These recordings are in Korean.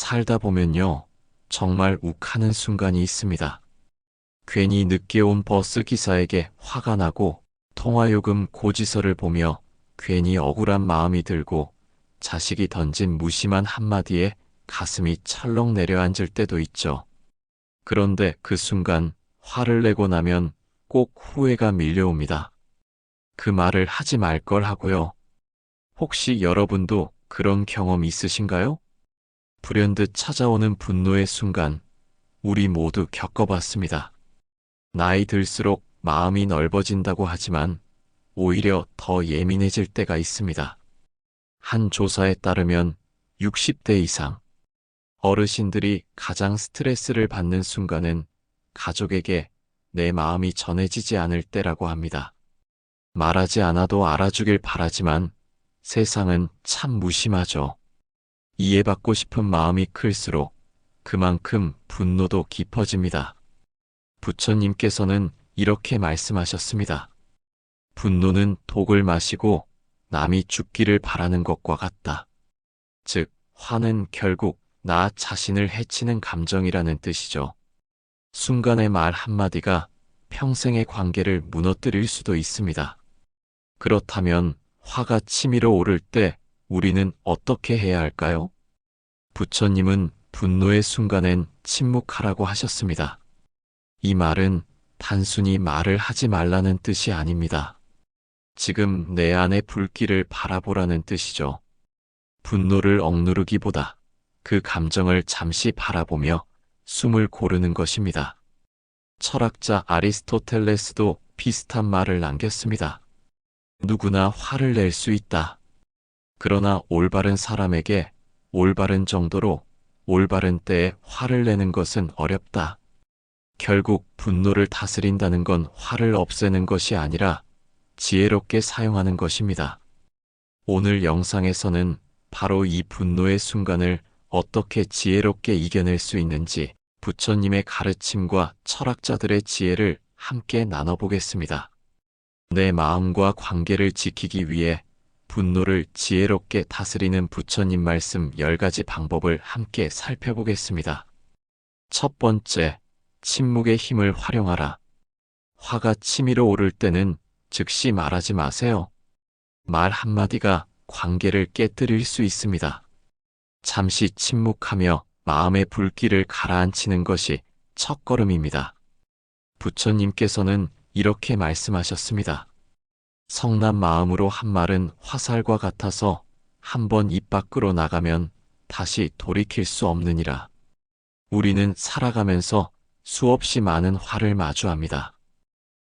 살다 보면요, 정말 욱하는 순간이 있습니다. 괜히 늦게 온 버스 기사에게 화가 나고 통화요금 고지서를 보며 괜히 억울한 마음이 들고 자식이 던진 무심한 한마디에 가슴이 철렁 내려앉을 때도 있죠. 그런데 그 순간 화를 내고 나면 꼭 후회가 밀려옵니다. 그 말을 하지 말 걸 하고요. 혹시 여러분도 그런 경험 있으신가요? 불현듯 찾아오는 분노의 순간, 우리 모두 겪어봤습니다. 나이 들수록 마음이 넓어진다고 하지만 오히려 더 예민해질 때가 있습니다. 한 조사에 따르면 60대 이상 어르신들이 가장 스트레스를 받는 순간은 가족에게 내 마음이 전해지지 않을 때라고 합니다. 말하지 않아도 알아주길 바라지만 세상은 참 무심하죠. 이해받고 싶은 마음이 클수록 그만큼 분노도 깊어집니다. 부처님께서는 이렇게 말씀하셨습니다. 분노는 독을 마시고 남이 죽기를 바라는 것과 같다. 즉, 화는 결국 나 자신을 해치는 감정이라는 뜻이죠. 순간의 말 한마디가 평생의 관계를 무너뜨릴 수도 있습니다. 그렇다면 화가 치밀어 오를 때 우리는 어떻게 해야 할까요? 부처님은 분노의 순간엔 침묵하라고 하셨습니다. 이 말은 단순히 말을 하지 말라는 뜻이 아닙니다. 지금 내 안의 불길을 바라보라는 뜻이죠. 분노를 억누르기보다 그 감정을 잠시 바라보며 숨을 고르는 것입니다. 철학자 아리스토텔레스도 비슷한 말을 남겼습니다. 누구나 화를 낼 수 있다. 그러나 올바른 사람에게 올바른 정도로 올바른 때에 화를 내는 것은 어렵다. 결국 분노를 다스린다는 건 화를 없애는 것이 아니라 지혜롭게 사용하는 것입니다. 오늘 영상에서는 바로 이 분노의 순간을 어떻게 지혜롭게 이겨낼 수 있는지 부처님의 가르침과 철학자들의 지혜를 함께 나눠보겠습니다. 내 마음과 관계를 지키기 위해 분노를 지혜롭게 다스리는 부처님 말씀 10가지 방법을 함께 살펴보겠습니다. 첫 번째, 침묵의 힘을 활용하라. 화가 치밀어 오를 때는 즉시 말하지 마세요. 말 한마디가 관계를 깨뜨릴 수 있습니다. 잠시 침묵하며 마음의 불길을 가라앉히는 것이 첫걸음입니다. 부처님께서는 이렇게 말씀하셨습니다. 성난 마음으로 한 말은 화살과 같아서 한 번 입 밖으로 나가면 다시 돌이킬 수 없느니라. 우리는 살아가면서 수없이 많은 화를 마주합니다.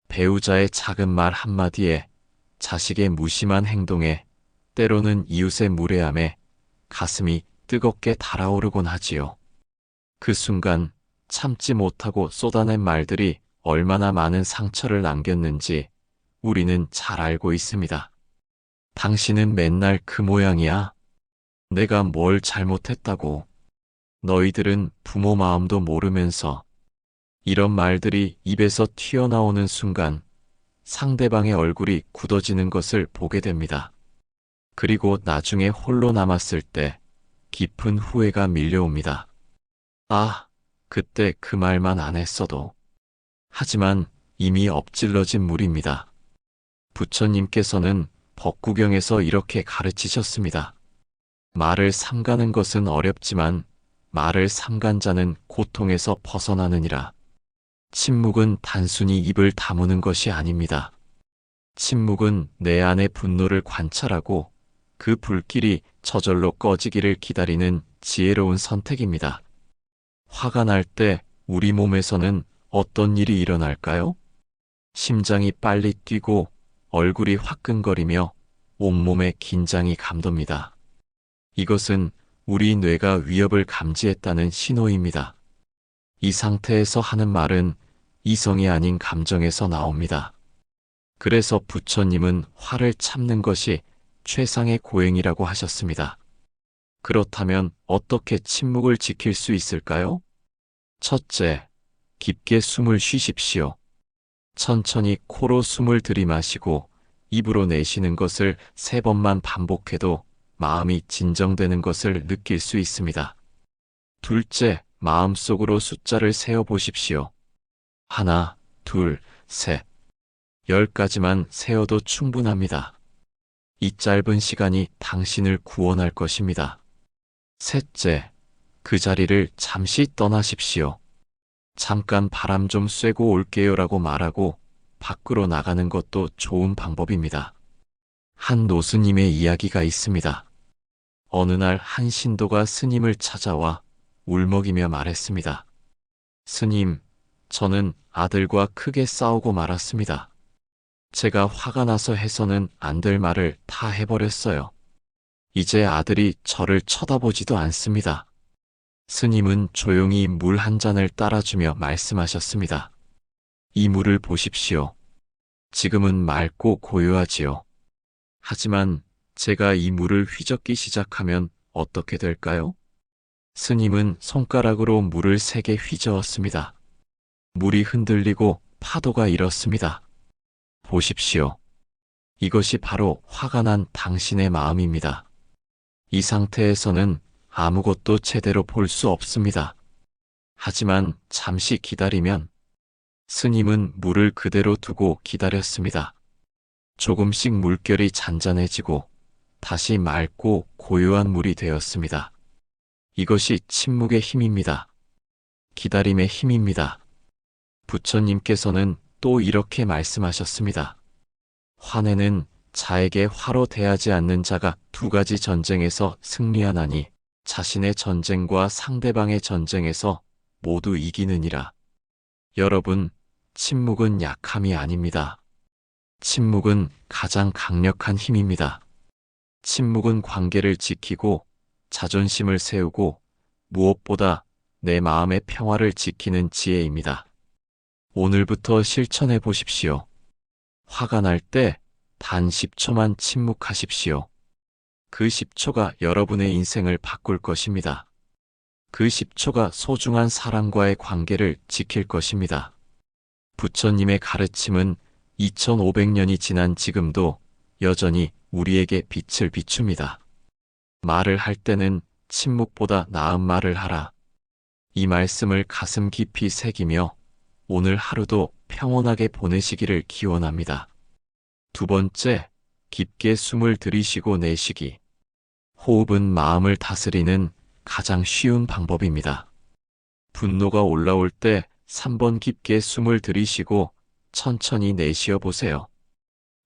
배우자의 작은 말 한마디에, 자식의 무심한 행동에, 때로는 이웃의 무례함에 가슴이 뜨겁게 달아오르곤 하지요. 그 순간 참지 못하고 쏟아낸 말들이 얼마나 많은 상처를 남겼는지 우리는 잘 알고 있습니다. 당신은 맨날 그 모양이야. 내가 뭘 잘못했다고. 너희들은 부모 마음도 모르면서. 이런 말들이 입에서 튀어나오는 순간 상대방의 얼굴이 굳어지는 것을 보게 됩니다. 그리고 나중에 홀로 남았을 때 깊은 후회가 밀려옵니다. 아, 그때 그 말만 안 했어도. 하지만 이미 엎질러진 물입니다. 부처님께서는 법구경에서 이렇게 가르치셨습니다. 말을 삼가는 것은 어렵지만 말을 삼간 자는 고통에서 벗어나느니라. 침묵은 단순히 입을 다무는 것이 아닙니다. 침묵은 내 안의 분노를 관찰하고 그 불길이 저절로 꺼지기를 기다리는 지혜로운 선택입니다. 화가 날 때 우리 몸에서는 어떤 일이 일어날까요? 심장이 빨리 뛰고 얼굴이 화끈거리며 온몸에 긴장이 감돕니다. 이것은 우리 뇌가 위협을 감지했다는 신호입니다. 이 상태에서 하는 말은 이성이 아닌 감정에서 나옵니다. 그래서 부처님은 화를 참는 것이 최상의 고행이라고 하셨습니다. 그렇다면 어떻게 침묵을 지킬 수 있을까요? 첫째, 깊게 숨을 쉬십시오. 천천히 코로 숨을 들이마시고 입으로 내쉬는 것을 3번만 반복해도 마음이 진정되는 것을 느낄 수 있습니다. 둘째, 마음속으로 숫자를 세어 보십시오. 하나, 둘, 셋. 10가지만 세어도 충분합니다. 이 짧은 시간이 당신을 구원할 것입니다. 셋째, 그 자리를 잠시 떠나십시오. 잠깐 바람 좀 쐬고 올게요라고 말하고 밖으로 나가는 것도 좋은 방법입니다. 한 노스님의 이야기가 있습니다. 어느 날 한 신도가 스님을 찾아와 울먹이며 말했습니다. 스님, 저는 아들과 크게 싸우고 말았습니다. 제가 화가 나서 해서는 안 될 말을 다 해버렸어요. 이제 아들이 저를 쳐다보지도 않습니다. 스님은 조용히 물 한 잔을 따라주며 말씀하셨습니다. 이 물을 보십시오. 지금은 맑고 고요하지요. 하지만 제가 이 물을 휘젓기 시작하면 어떻게 될까요? 스님은 손가락으로 물을 세게 휘저었습니다. 물이 흔들리고 파도가 일었습니다. 보십시오. 이것이 바로 화가 난 당신의 마음입니다. 이 상태에서는 아무것도 제대로 볼 수 없습니다. 하지만 잠시 기다리면 스님은 물을 그대로 두고 기다렸습니다. 조금씩 물결이 잔잔해지고 다시 맑고 고요한 물이 되었습니다. 이것이 침묵의 힘입니다. 기다림의 힘입니다. 부처님께서는 또 이렇게 말씀하셨습니다. 화내는 자에게 화로 대하지 않는 자가 2가지 전쟁에서 승리하나니 자신의 전쟁과 상대방의 전쟁에서 모두 이기느니라. 여러분, 침묵은 약함이 아닙니다. 침묵은 가장 강력한 힘입니다. 침묵은 관계를 지키고 자존심을 세우고 무엇보다 내 마음의 평화를 지키는 지혜입니다. 오늘부터 실천해 보십시오. 화가 날 때 단 10초만 침묵하십시오. 그 10초가 여러분의 인생을 바꿀 것입니다. 그 10초가 소중한 사람과의 관계를 지킬 것입니다. 부처님의 가르침은 2500년이 지난 지금도 여전히 우리에게 빛을 비춥니다. 말을 할 때는 침묵보다 나은 말을 하라. 이 말씀을 가슴 깊이 새기며 오늘 하루도 평온하게 보내시기를 기원합니다. 2번째, 깊게 숨을 들이쉬고 내쉬기. 호흡은 마음을 다스리는 가장 쉬운 방법입니다. 분노가 올라올 때 3번 깊게 숨을 들이쉬고 천천히 내쉬어 보세요.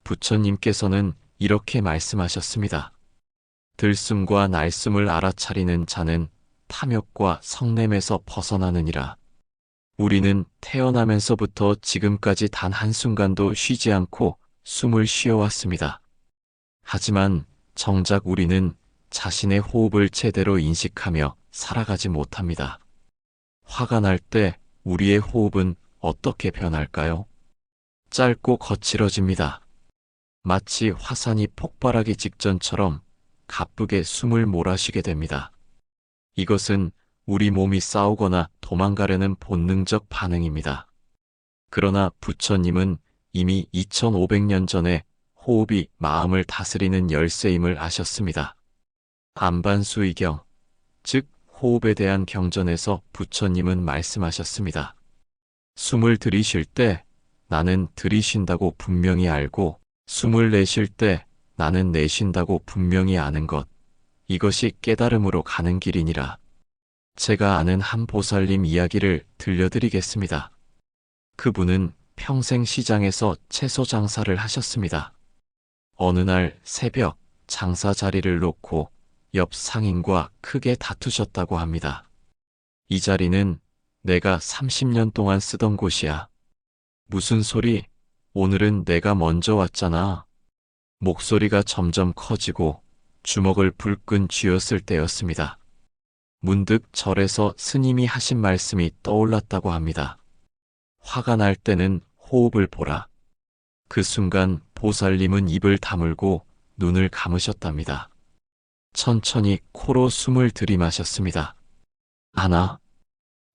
부처님께서는 이렇게 말씀하셨습니다. 들숨과 날숨을 알아차리는 자는 탐욕과 성냄에서 벗어나느니라. 우리는 태어나면서부터 지금까지 단 한순간도 쉬지 않고 숨을 쉬어왔습니다. 하지만 정작 우리는 자신의 호흡을 제대로 인식하며 살아가지 못합니다. 화가 날 때 우리의 호흡은 어떻게 변할까요? 짧고 거칠어집니다. 마치 화산이 폭발하기 직전처럼 가쁘게 숨을 몰아쉬게 됩니다. 이것은 우리 몸이 싸우거나 도망가려는 본능적 반응입니다. 그러나 부처님은 이미 2500년 전에 호흡이 마음을 다스리는 열쇠임을 아셨습니다. 안반수의경, 즉 호흡에 대한 경전에서 부처님은 말씀하셨습니다. 숨을 들이쉴 때 나는 들이쉰다고 분명히 알고 숨을 내쉴 때 나는 내쉰다고 분명히 아는 것, 이것이 깨달음으로 가는 길이니라. 제가 아는 한 보살님 이야기를 들려드리겠습니다. 그분은 평생 시장에서 채소 장사를 하셨습니다. 어느 날 새벽 장사 자리를 놓고 옆 상인과 크게 다투셨다고 합니다. 이 자리는 내가 30년 동안 쓰던 곳이야. 무슨 소리? 오늘은 내가 먼저 왔잖아. 목소리가 점점 커지고 주먹을 불끈 쥐었을 때였습니다. 문득 절에서 스님이 하신 말씀이 떠올랐다고 합니다. 화가 날 때는 호흡을 보라. 그 순간 보살님은 입을 다물고 눈을 감으셨답니다. 천천히 코로 숨을 들이마셨습니다. 하나,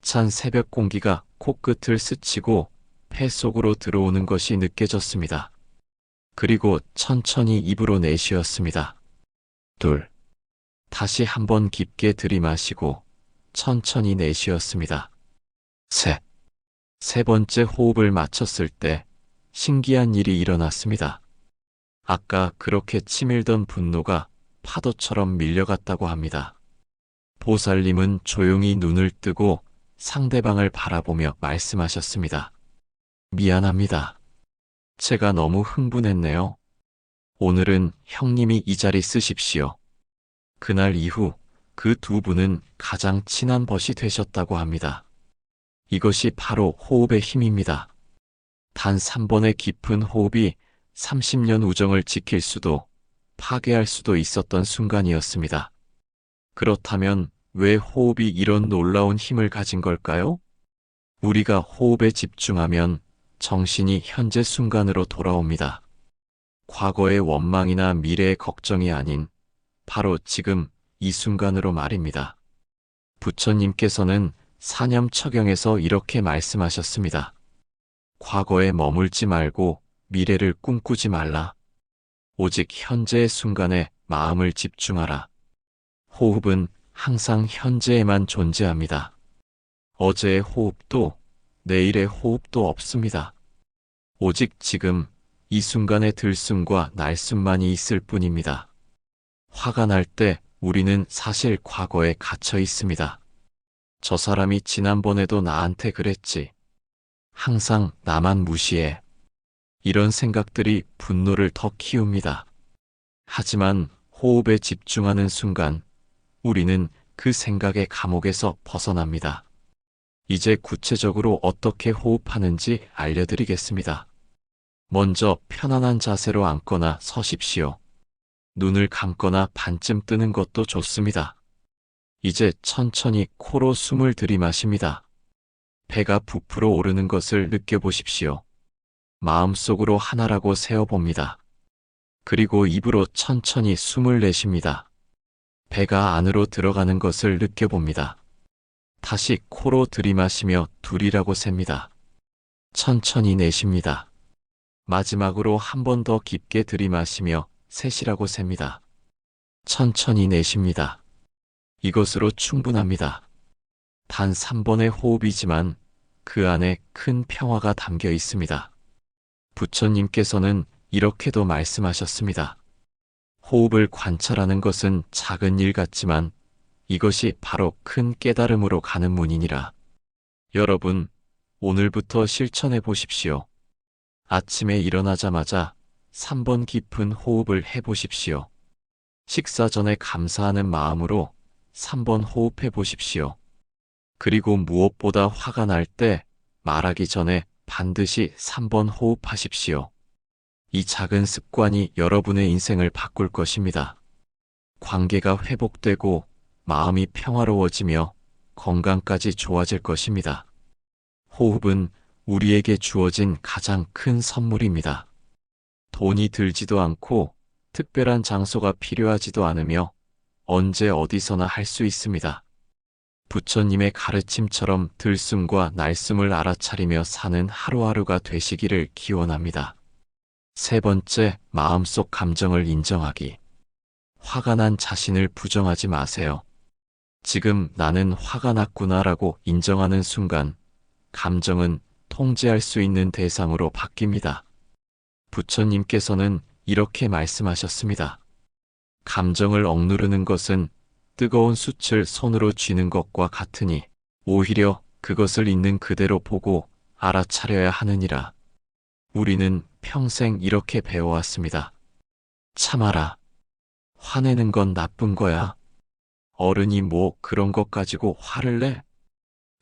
찬 새벽 공기가 코끝을 스치고 폐 속으로 들어오는 것이 느껴졌습니다. 그리고 천천히 입으로 내쉬었습니다. 둘, 다시 한번 깊게 들이마시고 천천히 내쉬었습니다. 세 번째 호흡을 마쳤을 때 신기한 일이 일어났습니다. 아까 그렇게 치밀던 분노가 파도처럼 밀려갔다고 합니다. 보살님은 조용히 눈을 뜨고 상대방을 바라보며 말씀하셨습니다. 미안합니다. 제가 너무 흥분했네요. 오늘은 형님이 이 자리 쓰십시오. 그날 이후 그 두 분은 가장 친한 벗이 되셨다고 합니다. 이것이 바로 호흡의 힘입니다. 단 3번의 깊은 호흡이 30년 우정을 지킬 수도 파괴할 수도 있었던 순간이었습니다. 그렇다면 왜 호흡이 이런 놀라운 힘을 가진 걸까요? 우리가 호흡에 집중하면 정신이 현재 순간으로 돌아옵니다. 과거의 원망이나 미래의 걱정이 아닌 바로 지금 이 순간으로 말입니다. 부처님께서는 사념처경에서 이렇게 말씀하셨습니다. 과거에 머물지 말고 미래를 꿈꾸지 말라. 오직 현재의 순간에 마음을 집중하라. 호흡은 항상 현재에만 존재합니다. 어제의 호흡도 내일의 호흡도 없습니다. 오직 지금 이 순간의 들숨과 날숨만이 있을 뿐입니다. 화가 날 때 우리는 사실 과거에 갇혀 있습니다. 저 사람이 지난번에도 나한테 그랬지. 항상 나만 무시해. 이런 생각들이 분노를 더 키웁니다. 하지만 호흡에 집중하는 순간 우리는 그 생각의 감옥에서 벗어납니다. 이제 구체적으로 어떻게 호흡하는지 알려드리겠습니다. 먼저 편안한 자세로 앉거나 서십시오. 눈을 감거나 반쯤 뜨는 것도 좋습니다. 이제 천천히 코로 숨을 들이마십니다. 배가 부풀어 오르는 것을 느껴보십시오. 마음속으로 하나라고 세어봅니다. 그리고 입으로 천천히 숨을 내쉽니다. 배가 안으로 들어가는 것을 느껴봅니다. 다시 코로 들이마시며 둘이라고 셉니다. 천천히 내쉽니다. 마지막으로 한 번 더 깊게 들이마시며 셋이라고 셉니다. 천천히 내쉽니다. 이것으로 충분합니다. 단 3번의 호흡이지만 그 안에 큰 평화가 담겨 있습니다. 부처님께서는 이렇게도 말씀하셨습니다. 호흡을 관찰하는 것은 작은 일 같지만 이것이 바로 큰 깨달음으로 가는 문이니라. 여러분, 오늘부터 실천해 보십시오. 아침에 일어나자마자 3번 깊은 호흡을 해 보십시오. 식사 전에 감사하는 마음으로 3번 호흡해 보십시오. 그리고 무엇보다 화가 날 때 말하기 전에 반드시 3번 호흡하십시오. 이 작은 습관이 여러분의 인생을 바꿀 것입니다. 관계가 회복되고 마음이 평화로워지며 건강까지 좋아질 것입니다. 호흡은 우리에게 주어진 가장 큰 선물입니다. 돈이 들지도 않고 특별한 장소가 필요하지도 않으며 언제 어디서나 할 수 있습니다. 부처님의 가르침처럼 들숨과 날숨을 알아차리며 사는 하루하루가 되시기를 기원합니다. 세 번째, 마음속 감정을 인정하기. 화가 난 자신을 부정하지 마세요. 지금 나는 화가 났구나라고 인정하는 순간 감정은 통제할 수 있는 대상으로 바뀝니다. 부처님께서는 이렇게 말씀하셨습니다. 감정을 억누르는 것은 뜨거운 숯을 손으로 쥐는 것과 같으니 오히려 그것을 있는 그대로 보고 알아차려야 하느니라. 우리는 평생 이렇게 배워왔습니다. 참아라. 화내는 건 나쁜 거야. 어른이 뭐 그런 것 가지고 화를 내?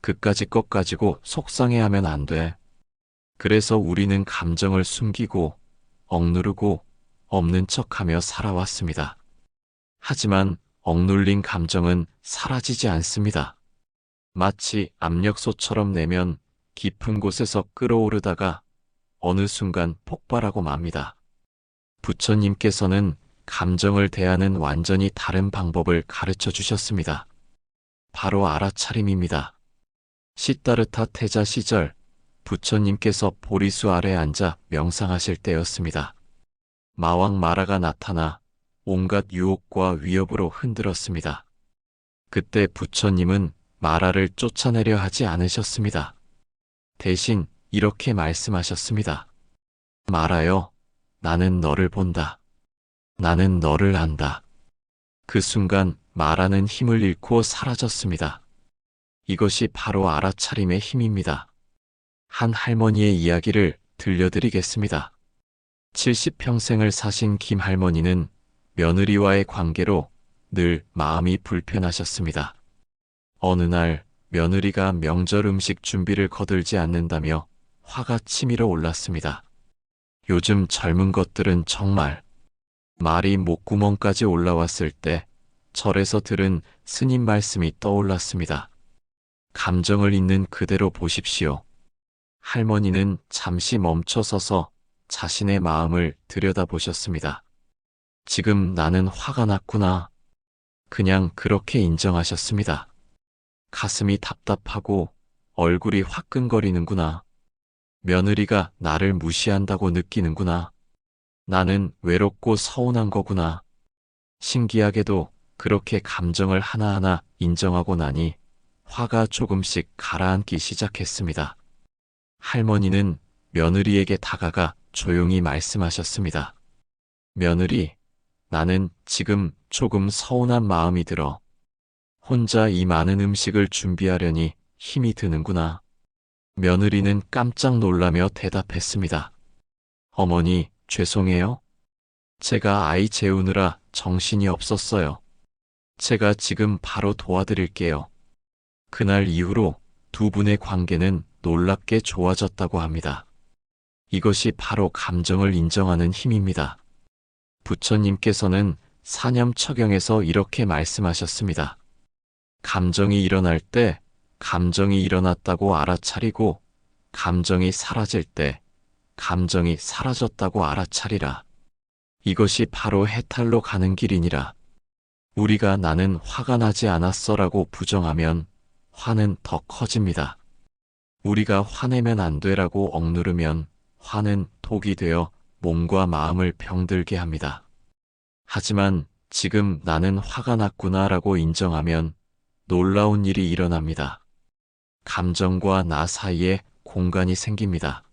그까짓 것 가지고 속상해하면 안 돼. 그래서 우리는 감정을 숨기고 억누르고 없는 척하며 살아왔습니다. 하지만 억눌린 감정은 사라지지 않습니다. 마치 압력솥처럼 내면 깊은 곳에서 끓어오르다가 어느 순간 폭발하고 맙니다. 부처님께서는 감정을 대하는 완전히 다른 방법을 가르쳐 주셨습니다. 바로 알아차림입니다. 시다르타 태자 시절 부처님께서 보리수 아래 앉아 명상하실 때였습니다. 마왕 마라가 나타나 온갖 유혹과 위협으로 흔들었습니다. 그때 부처님은 마라를 쫓아내려 하지 않으셨습니다. 대신 이렇게 말씀하셨습니다. 마라여, 나는 너를 본다. 나는 너를 안다. 그 순간 마라는 힘을 잃고 사라졌습니다. 이것이 바로 알아차림의 힘입니다. 한 할머니의 이야기를 들려드리겠습니다. 70평생을 사신 김 할머니는 며느리와의 관계로 늘 마음이 불편하셨습니다. 어느 날 며느리가 명절 음식 준비를 거들지 않는다며 화가 치밀어 올랐습니다. 요즘 젊은 것들은 정말 말이 목구멍까지 올라왔을 때 절에서 들은 스님 말씀이 떠올랐습니다. 감정을 있는 그대로 보십시오. 할머니는 잠시 멈춰서서 자신의 마음을 들여다보셨습니다. 지금 나는 화가 났구나. 그냥 그렇게 인정하셨습니다. 가슴이 답답하고 얼굴이 화끈거리는구나. 며느리가 나를 무시한다고 느끼는구나. 나는 외롭고 서운한 거구나. 신기하게도 그렇게 감정을 하나하나 인정하고 나니 화가 조금씩 가라앉기 시작했습니다. 할머니는 며느리에게 다가가 조용히 말씀하셨습니다. 며느리, 나는 지금 조금 서운한 마음이 들어. 혼자 이 많은 음식을 준비하려니 힘이 드는구나. 며느리는 깜짝 놀라며 대답했습니다. 어머니, 죄송해요. 제가 아이 재우느라 정신이 없었어요. 제가 지금 바로 도와드릴게요. 그날 이후로 두 분의 관계는 놀랍게 좋아졌다고 합니다. 이것이 바로 감정을 인정하는 힘입니다. 부처님께서는 사념처경에서 이렇게 말씀하셨습니다. 감정이 일어날 때 감정이 일어났다고 알아차리고 감정이 사라질 때 감정이 사라졌다고 알아차리라. 이것이 바로 해탈로 가는 길이니라. 우리가 나는 화가 나지 않았어라고 부정하면 화는 더 커집니다. 우리가 화내면 안 돼라고 억누르면 화는 독이 되어 몸과 마음을 병들게 합니다. 하지만 지금 나는 화가 났구나라고 인정하면 놀라운 일이 일어납니다. 감정과 나 사이에 공간이 생깁니다.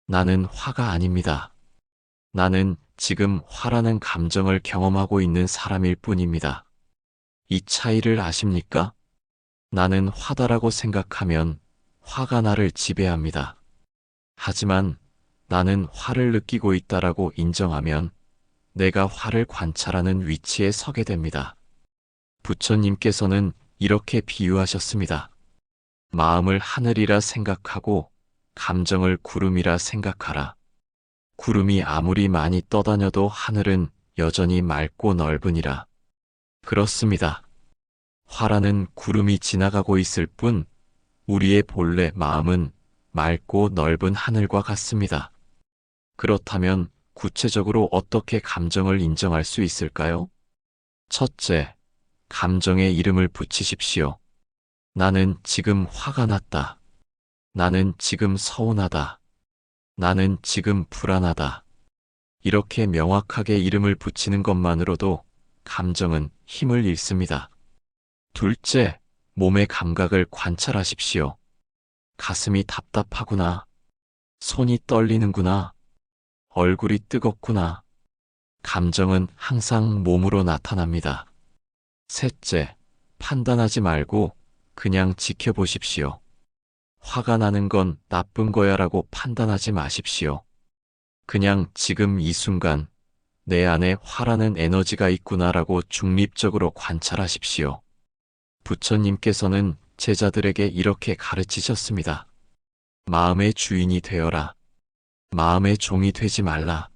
나는 화가 아닙니다. 나는 지금 화라는 감정을 경험하고 있는 사람일 뿐입니다. 이 차이를 아십니까? 나는 화다라고 생각하면 화가 나를 지배합니다. 하지만 나는 화를 느끼고 있다라고 인정하면 내가 화를 관찰하는 위치에 서게 됩니다. 부처님께서는 이렇게 비유하셨습니다. 마음을 하늘이라 생각하고 감정을 구름이라 생각하라. 구름이 아무리 많이 떠다녀도 하늘은 여전히 맑고 넓으니라. 그렇습니다. 화라는 구름이 지나가고 있을 뿐 우리의 본래 마음은 맑고 넓은 하늘과 같습니다. 그렇다면 구체적으로 어떻게 감정을 인정할 수 있을까요? 첫째, 감정에 이름을 붙이십시오. 나는 지금 화가 났다. 나는 지금 서운하다. 나는 지금 불안하다. 이렇게 명확하게 이름을 붙이는 것만으로도 감정은 힘을 잃습니다. 둘째, 몸의 감각을 관찰하십시오. 가슴이 답답하구나. 손이 떨리는구나. 얼굴이 뜨겁구나. 감정은 항상 몸으로 나타납니다. 셋째, 판단하지 말고 그냥 지켜보십시오. 화가 나는 건 나쁜 거야라고 판단하지 마십시오. 그냥 지금 이 순간 내 안에 화라는 에너지가 있구나라고 중립적으로 관찰하십시오. 부처님께서는 제자들에게 이렇게 가르치셨습니다. 마음의 주인이 되어라. 마음의 종이 되지 말라.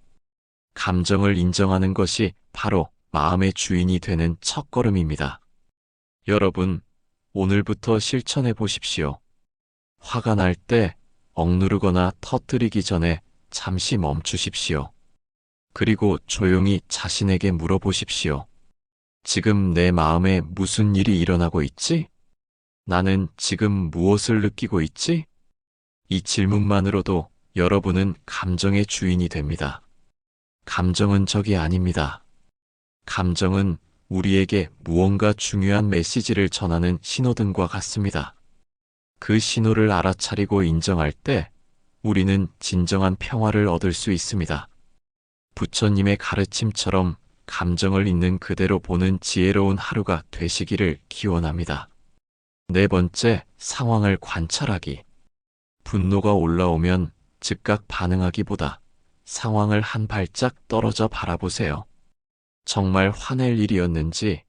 감정을 인정하는 것이 바로 마음의 주인이 되는 첫걸음입니다. 여러분, 오늘부터 실천해 보십시오. 화가 날 때 억누르거나 터뜨리기 전에 잠시 멈추십시오. 그리고 조용히 자신에게 물어보십시오. 지금 내 마음에 무슨 일이 일어나고 있지? 나는 지금 무엇을 느끼고 있지? 이 질문만으로도 여러분은 감정의 주인이 됩니다. 감정은 적이 아닙니다. 감정은 우리에게 무언가 중요한 메시지를 전하는 신호등과 같습니다. 그 신호를 알아차리고 인정할 때 우리는 진정한 평화를 얻을 수 있습니다. 부처님의 가르침처럼 감정을 있는 그대로 보는 지혜로운 하루가 되시기를 기원합니다. 네 번째, 상황을 관찰하기. 분노가 올라오면 즉각 반응하기보다 상황을 한 발짝 떨어져 바라보세요. 정말 화낼 일이었는지,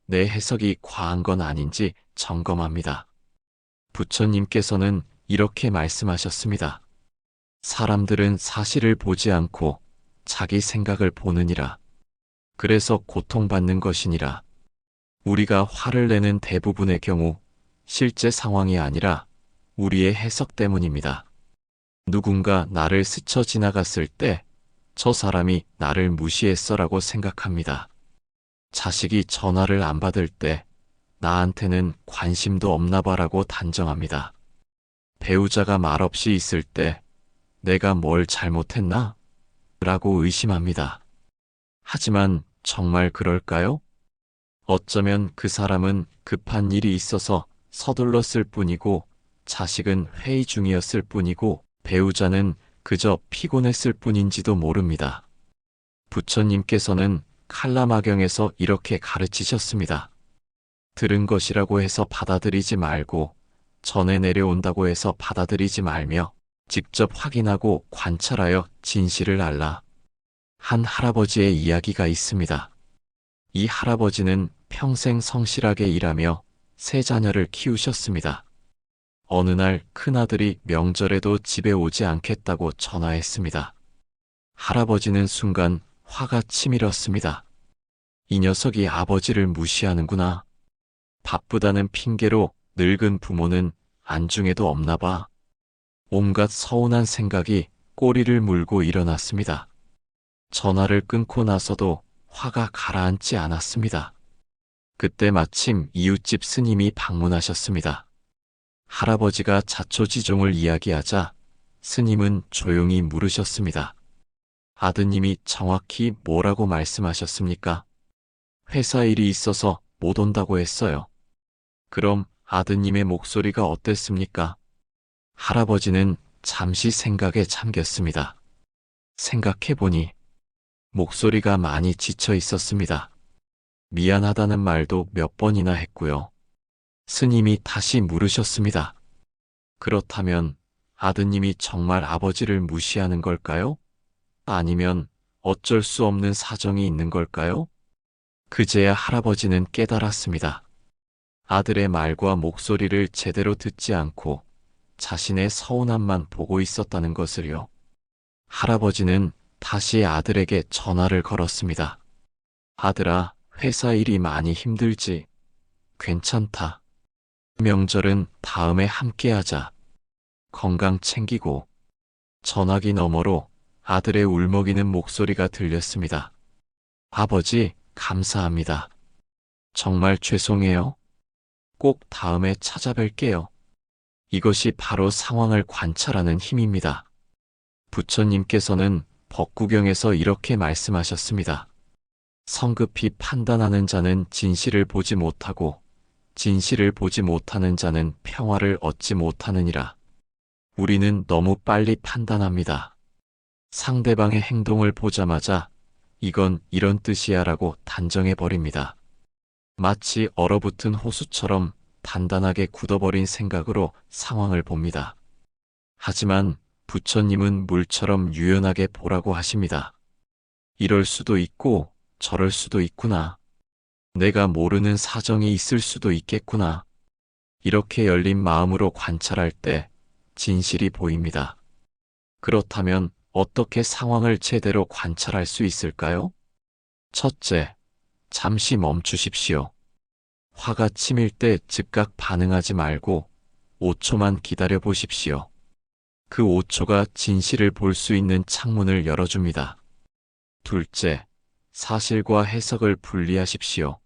내 해석이 과한 건 아닌지 점검합니다. 부처님께서는 이렇게 말씀하셨습니다. 사람들은 사실을 보지 않고 자기 생각을 보느니라. 그래서 고통받는 것이니라. 우리가 화를 내는 대부분의 경우 실제 상황이 아니라 우리의 해석 때문입니다. 누군가 나를 스쳐 지나갔을 때 저 사람이 나를 무시했어라고 생각합니다. 자식이 전화를 안 받을 때 나한테는 관심도 없나 봐라고 단정합니다. 배우자가 말없이 있을 때 내가 뭘 잘못했나? 라고 의심합니다. 하지만 정말 그럴까요? 어쩌면 그 사람은 급한 일이 있어서 서둘렀을 뿐이고, 자식은 회의 중이었을 뿐이고, 배우자는 그저 피곤했을 뿐인지도 모릅니다. 부처님께서는 칼라마경에서 이렇게 가르치셨습니다. 들은 것이라고 해서 받아들이지 말고, 전해 내려온다고 해서 받아들이지 말며, 직접 확인하고 관찰하여 진실을 알라. 한 할아버지의 이야기가 있습니다. 이 할아버지는 평생 성실하게 일하며 세 자녀를 키우셨습니다. 어느 날 큰아들이 명절에도 집에 오지 않겠다고 전화했습니다. 할아버지는 순간 화가 치밀었습니다. 이 녀석이 아버지를 무시하는구나. 바쁘다는 핑계로 늙은 부모는 안중에도 없나 봐. 온갖 서운한 생각이 꼬리를 물고 일어났습니다. 전화를 끊고 나서도 화가 가라앉지 않았습니다. 그때 마침 이웃집 스님이 방문하셨습니다. 할아버지가 자초지종을 이야기하자 스님은 조용히 물으셨습니다. 아드님이 정확히 뭐라고 말씀하셨습니까? 회사 일이 있어서 못 온다고 했어요. 그럼 아드님의 목소리가 어땠습니까? 할아버지는 잠시 생각에 잠겼습니다. 생각해보니 목소리가 많이 지쳐 있었습니다. 미안하다는 말도 몇 번이나 했고요. 스님이 다시 물으셨습니다. 그렇다면 아드님이 정말 아버지를 무시하는 걸까요? 아니면 어쩔 수 없는 사정이 있는 걸까요? 그제야 할아버지는 깨달았습니다. 아들의 말과 목소리를 제대로 듣지 않고 자신의 서운함만 보고 있었다는 것을요. 할아버지는 다시 아들에게 전화를 걸었습니다. 아들아, 회사 일이 많이 힘들지? 괜찮다. 명절은 다음에 함께하자. 건강 챙기고. 전화기 너머로 아들의 울먹이는 목소리가 들렸습니다. 아버지, 감사합니다. 정말 죄송해요. 꼭 다음에 찾아뵐게요. 이것이 바로 상황을 관찰하는 힘입니다. 부처님께서는 법구경에서 이렇게 말씀하셨습니다. 성급히 판단하는 자는 진실을 보지 못하고 진실을 보지 못하는 자는 평화를 얻지 못하느니라. 우리는 너무 빨리 판단합니다. 상대방의 행동을 보자마자 이건 이런 뜻이야 라고 단정해버립니다. 마치 얼어붙은 호수처럼 단단하게 굳어버린 생각으로 상황을 봅니다. 하지만 부처님은 물처럼 유연하게 보라고 하십니다. 이럴 수도 있고 저럴 수도 있구나. 내가 모르는 사정이 있을 수도 있겠구나. 이렇게 열린 마음으로 관찰할 때 진실이 보입니다. 그렇다면 어떻게 상황을 제대로 관찰할 수 있을까요? 첫째, 잠시 멈추십시오. 화가 치밀 때 즉각 반응하지 말고 5초만 기다려 보십시오. 그 5초가 진실을 볼 수 있는 창문을 열어줍니다. 둘째, 사실과 해석을 분리하십시오.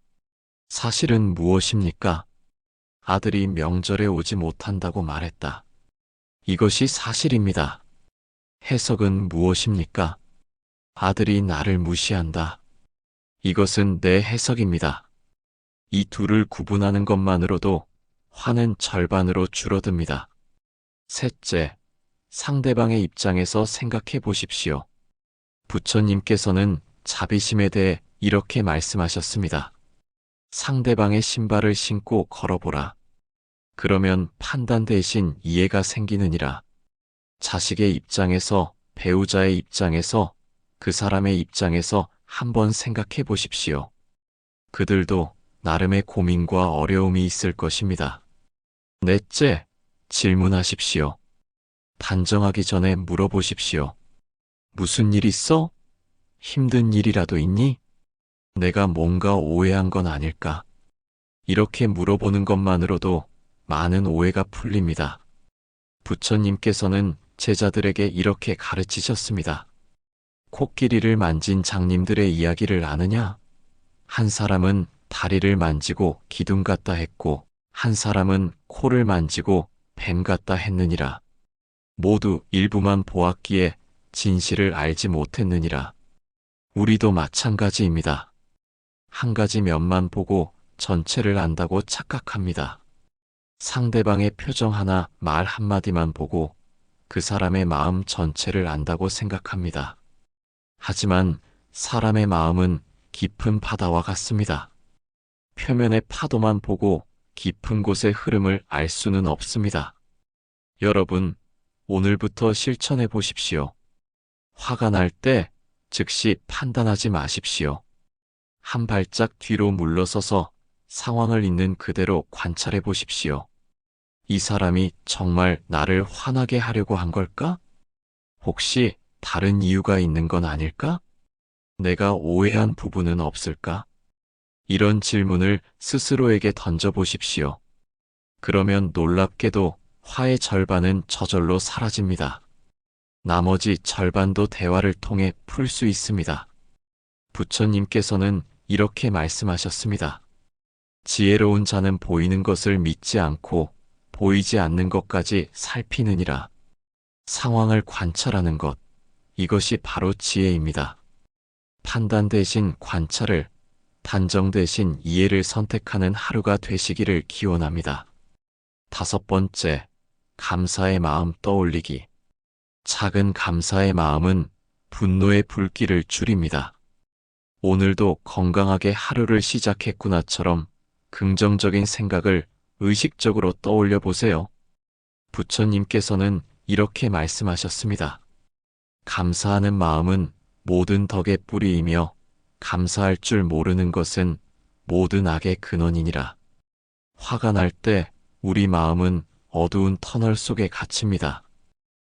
사실은 무엇입니까? 아들이 명절에 오지 못한다고 말했다. 이것이 사실입니다. 해석은 무엇입니까? 아들이 나를 무시한다. 이것은 내 해석입니다. 이 둘을 구분하는 것만으로도 화는 절반으로 줄어듭니다. 셋째, 상대방의 입장에서 생각해 보십시오. 부처님께서는 자비심에 대해 이렇게 말씀하셨습니다. 상대방의 신발을 신고 걸어보라. 그러면 판단 대신 이해가 생기느니라. 자식의 입장에서, 배우자의 입장에서, 그 사람의 입장에서 한번 생각해 보십시오. 그들도 나름의 고민과 어려움이 있을 것입니다. 넷째, 질문하십시오. 단정하기 전에 물어보십시오. 무슨 일 있어? 힘든 일이라도 있니? 내가 뭔가 오해한 건 아닐까? 이렇게 물어보는 것만으로도 많은 오해가 풀립니다. 부처님께서는 제자들에게 이렇게 가르치셨습니다. 코끼리를 만진 장님들의 이야기를 아느냐? 한 사람은 다리를 만지고 기둥 같다 했고, 한 사람은 코를 만지고 뱀 같다 했느니라. 모두 일부만 보았기에 진실을 알지 못했느니라. 우리도 마찬가지입니다. 한 가지 면만 보고 전체를 안다고 착각합니다. 상대방의 표정 하나, 말 한마디만 보고 그 사람의 마음 전체를 안다고 생각합니다. 하지만 사람의 마음은 깊은 바다와 같습니다. 표면의 파도만 보고 깊은 곳의 흐름을 알 수는 없습니다. 여러분, 오늘부터 실천해 보십시오. 화가 날 때 즉시 판단하지 마십시오. 한 발짝 뒤로 물러서서 상황을 있는 그대로 관찰해 보십시오. 이 사람이 정말 나를 화나게 하려고 한 걸까? 혹시 다른 이유가 있는 건 아닐까? 내가 오해한 부분은 없을까? 이런 질문을 스스로에게 던져보십시오. 그러면 놀랍게도 화의 절반은 저절로 사라집니다. 나머지 절반도 대화를 통해 풀 수 있습니다. 부처님께서는 이렇게 말씀하셨습니다. 지혜로운 자는 보이는 것을 믿지 않고 보이지 않는 것까지 살피느니라. 상황을 관찰하는 것, 이것이 바로 지혜입니다. 판단 대신 관찰을, 단정 대신 이해를 선택하는 하루가 되시기를 기원합니다. 다섯 번째, 감사의 마음 떠올리기. 작은 감사의 마음은 분노의 불길을 줄입니다. 오늘도 건강하게 하루를 시작했구나처럼 긍정적인 생각을 의식적으로 떠올려 보세요. 부처님께서는 이렇게 말씀하셨습니다. 감사하는 마음은 모든 덕의 뿌리이며 감사할 줄 모르는 것은 모든 악의 근원이니라. 화가 날 때 우리 마음은 어두운 터널 속에 갇힙니다.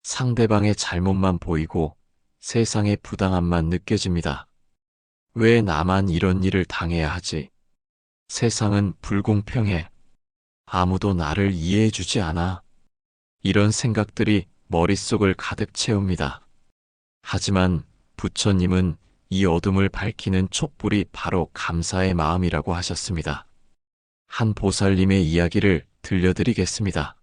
상대방의 잘못만 보이고 세상의 부당함만 느껴집니다. 왜 나만 이런 일을 당해야 하지? 세상은 불공평해. 아무도 나를 이해해주지 않아. 이런 생각들이 머릿속을 가득 채웁니다. 하지만 부처님은 이 어둠을 밝히는 촛불이 바로 감사의 마음이라고 하셨습니다. 한 보살님의 이야기를 들려드리겠습니다.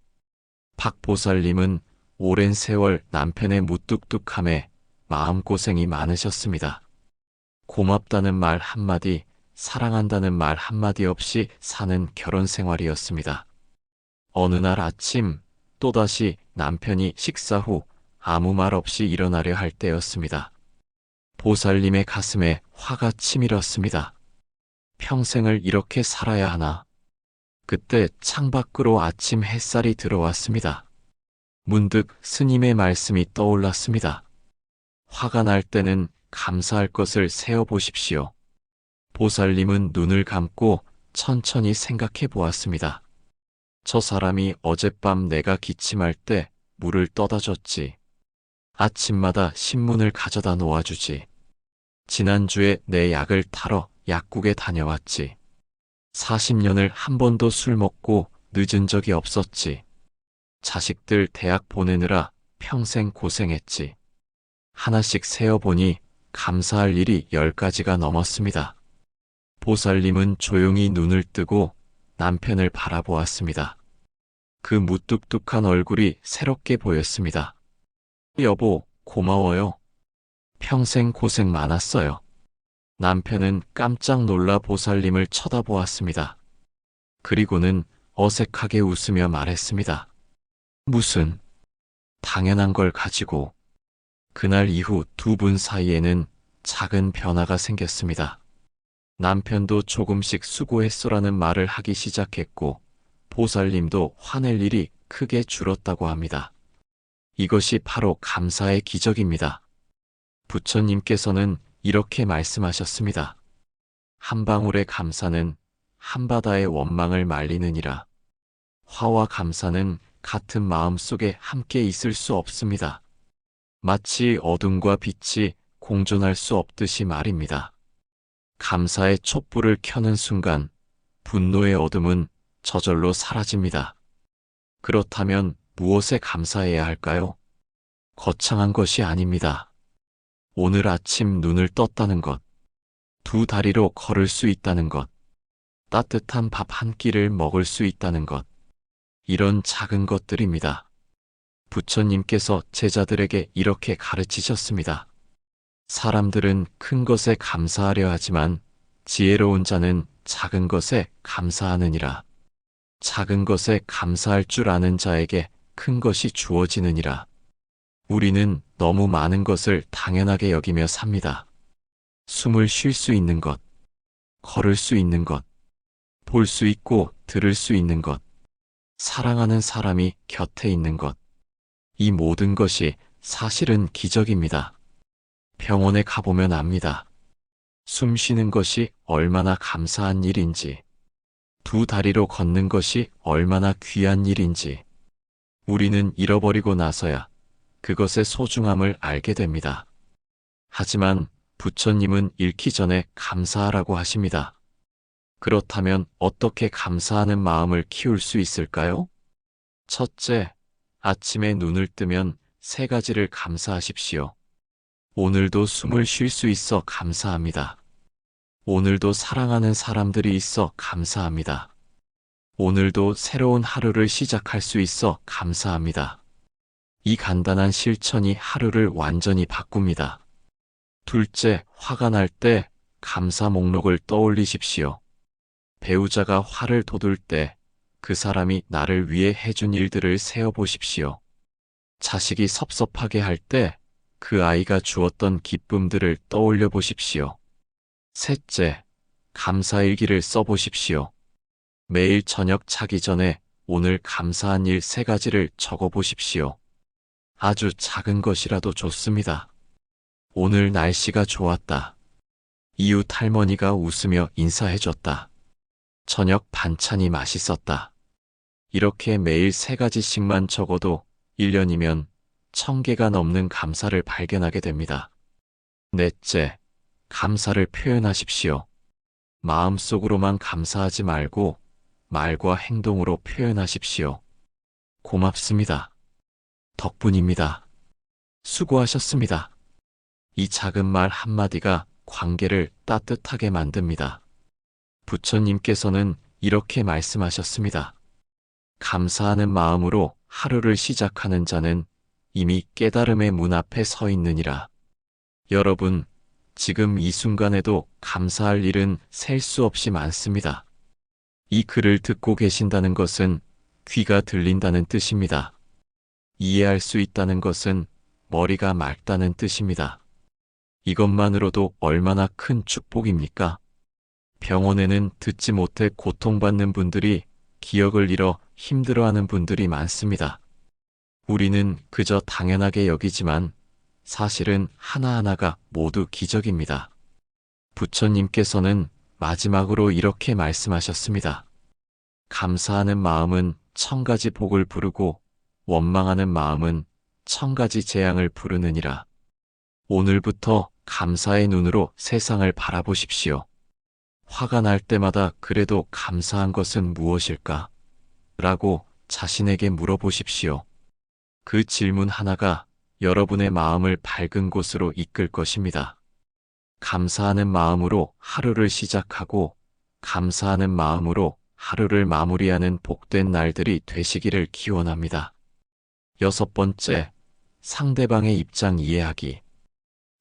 박 보살님은 오랜 세월 남편의 무뚝뚝함에 마음고생이 많으셨습니다. 고맙다는 말 한마디, 사랑한다는 말 한마디 없이 사는 결혼 생활이었습니다. 어느 날 아침 또다시 남편이 식사 후 아무 말 없이 일어나려 할 때였습니다. 보살님의 가슴에 화가 치밀었습니다. 평생을 이렇게 살아야 하나? 그때 창밖으로 아침 햇살이 들어왔습니다. 문득 스님의 말씀이 떠올랐습니다. 화가 날 때는 감사할 것을 세어 보십시오. 보살님은 눈을 감고 천천히 생각해 보았습니다. 저 사람이 어젯밤 내가 기침할 때 물을 떠다 줬지. 아침마다 신문을 가져다 놓아주지. 지난주에 내 약을 타러 약국에 다녀왔지. 40년을 한 번도 술 먹고 늦은 적이 없었지. 자식들 대학 보내느라 평생 고생했지. 하나씩 세어보니 감사할 일이 10가지가 넘었습니다. 보살님은 조용히 눈을 뜨고 남편을 바라보았습니다. 그 무뚝뚝한 얼굴이 새롭게 보였습니다. 여보, 고마워요. 평생 고생 많았어요. 남편은 깜짝 놀라 보살님을 쳐다보았습니다. 그리고는 어색하게 웃으며 말했습니다. 무슨 당연한 걸 가지고. 그날 이후 두 분 사이에는 작은 변화가 생겼습니다. 남편도 조금씩 수고했소라는 말을 하기 시작했고, 보살님도 화낼 일이 크게 줄었다고 합니다. 이것이 바로 감사의 기적입니다. 부처님께서는 이렇게 말씀하셨습니다. 한 방울의 감사는 한바다의 원망을 말리느니라. 화와 감사는 같은 마음 속에 함께 있을 수 없습니다. 마치 어둠과 빛이 공존할 수 없듯이 말입니다. 감사의 촛불을 켜는 순간 분노의 어둠은 저절로 사라집니다. 그렇다면 무엇에 감사해야 할까요? 거창한 것이 아닙니다. 오늘 아침 눈을 떴다는 것, 두 다리로 걸을 수 있다는 것, 따뜻한 밥 한 끼를 먹을 수 있다는 것, 이런 작은 것들입니다. 부처님께서 제자들에게 이렇게 가르치셨습니다. 사람들은 큰 것에 감사하려 하지만 지혜로운 자는 작은 것에 감사하느니라. 작은 것에 감사할 줄 아는 자에게 큰 것이 주어지느니라. 우리는 너무 많은 것을 당연하게 여기며 삽니다. 숨을 쉴 수 있는 것, 걸을 수 있는 것, 볼 수 있고 들을 수 있는 것, 사랑하는 사람이 곁에 있는 것, 이 모든 것이 사실은 기적입니다. 병원에 가보면 압니다. 숨 쉬는 것이 얼마나 감사한 일인지, 두 다리로 걷는 것이 얼마나 귀한 일인지, 우리는 잃어버리고 나서야 그것의 소중함을 알게 됩니다. 하지만 부처님은 잃기 전에 감사하라고 하십니다. 그렇다면 어떻게 감사하는 마음을 키울 수 있을까요? 첫째, 아침에 눈을 뜨면 세 가지를 감사하십시오. 오늘도 숨을 쉴 수 있어 감사합니다. 오늘도 사랑하는 사람들이 있어 감사합니다. 오늘도 새로운 하루를 시작할 수 있어 감사합니다. 이 간단한 실천이 하루를 완전히 바꿉니다. 둘째, 화가 날 때 감사 목록을 떠올리십시오. 배우자가 화를 돋울 때 그 사람이 나를 위해 해준 일들을 세어보십시오. 자식이 섭섭하게 할 때 그 아이가 주었던 기쁨들을 떠올려 보십시오. 셋째, 감사일기를 써보십시오. 매일 저녁 자기 전에 오늘 감사한 일 3가지를 적어보십시오. 아주 작은 것이라도 좋습니다. 오늘 날씨가 좋았다. 이웃 할머니가 웃으며 인사해줬다. 저녁 반찬이 맛있었다. 이렇게 매일 3가지씩만 적어도 1년이면 1000개가 넘는 감사를 발견하게 됩니다. 넷째, 감사를 표현하십시오. 마음속으로만 감사하지 말고 말과 행동으로 표현하십시오. 고맙습니다. 덕분입니다. 수고하셨습니다. 이 작은 말 한마디가 관계를 따뜻하게 만듭니다. 부처님께서는 이렇게 말씀하셨습니다. 감사하는 마음으로 하루를 시작하는 자는 이미 깨달음의 문 앞에 서 있느니라. 여러분, 지금 이 순간에도 감사할 일은 셀 수 없이 많습니다. 이 글을 듣고 계신다는 것은 귀가 들린다는 뜻입니다. 이해할 수 있다는 것은 머리가 맑다는 뜻입니다. 이것만으로도 얼마나 큰 축복입니까? 병원에는 듣지 못해 고통받는 분들이, 기억을 잃어 힘들어하는 분들이 많습니다. 우리는 그저 당연하게 여기지만 사실은 하나하나가 모두 기적입니다. 부처님께서는 마지막으로 이렇게 말씀하셨습니다. 감사하는 마음은 1000가지 복을 부르고 원망하는 마음은 1000가지 재앙을 부르느니라. 오늘부터 감사의 눈으로 세상을 바라보십시오. 화가 날 때마다 그래도 감사한 것은 무엇일까? 라고 자신에게 물어보십시오. 그 질문 하나가 여러분의 마음을 밝은 곳으로 이끌 것입니다. 감사하는 마음으로 하루를 시작하고 감사하는 마음으로 하루를 마무리하는 복된 날들이 되시기를 기원합니다. 6번째, 상대방의 입장 이해하기.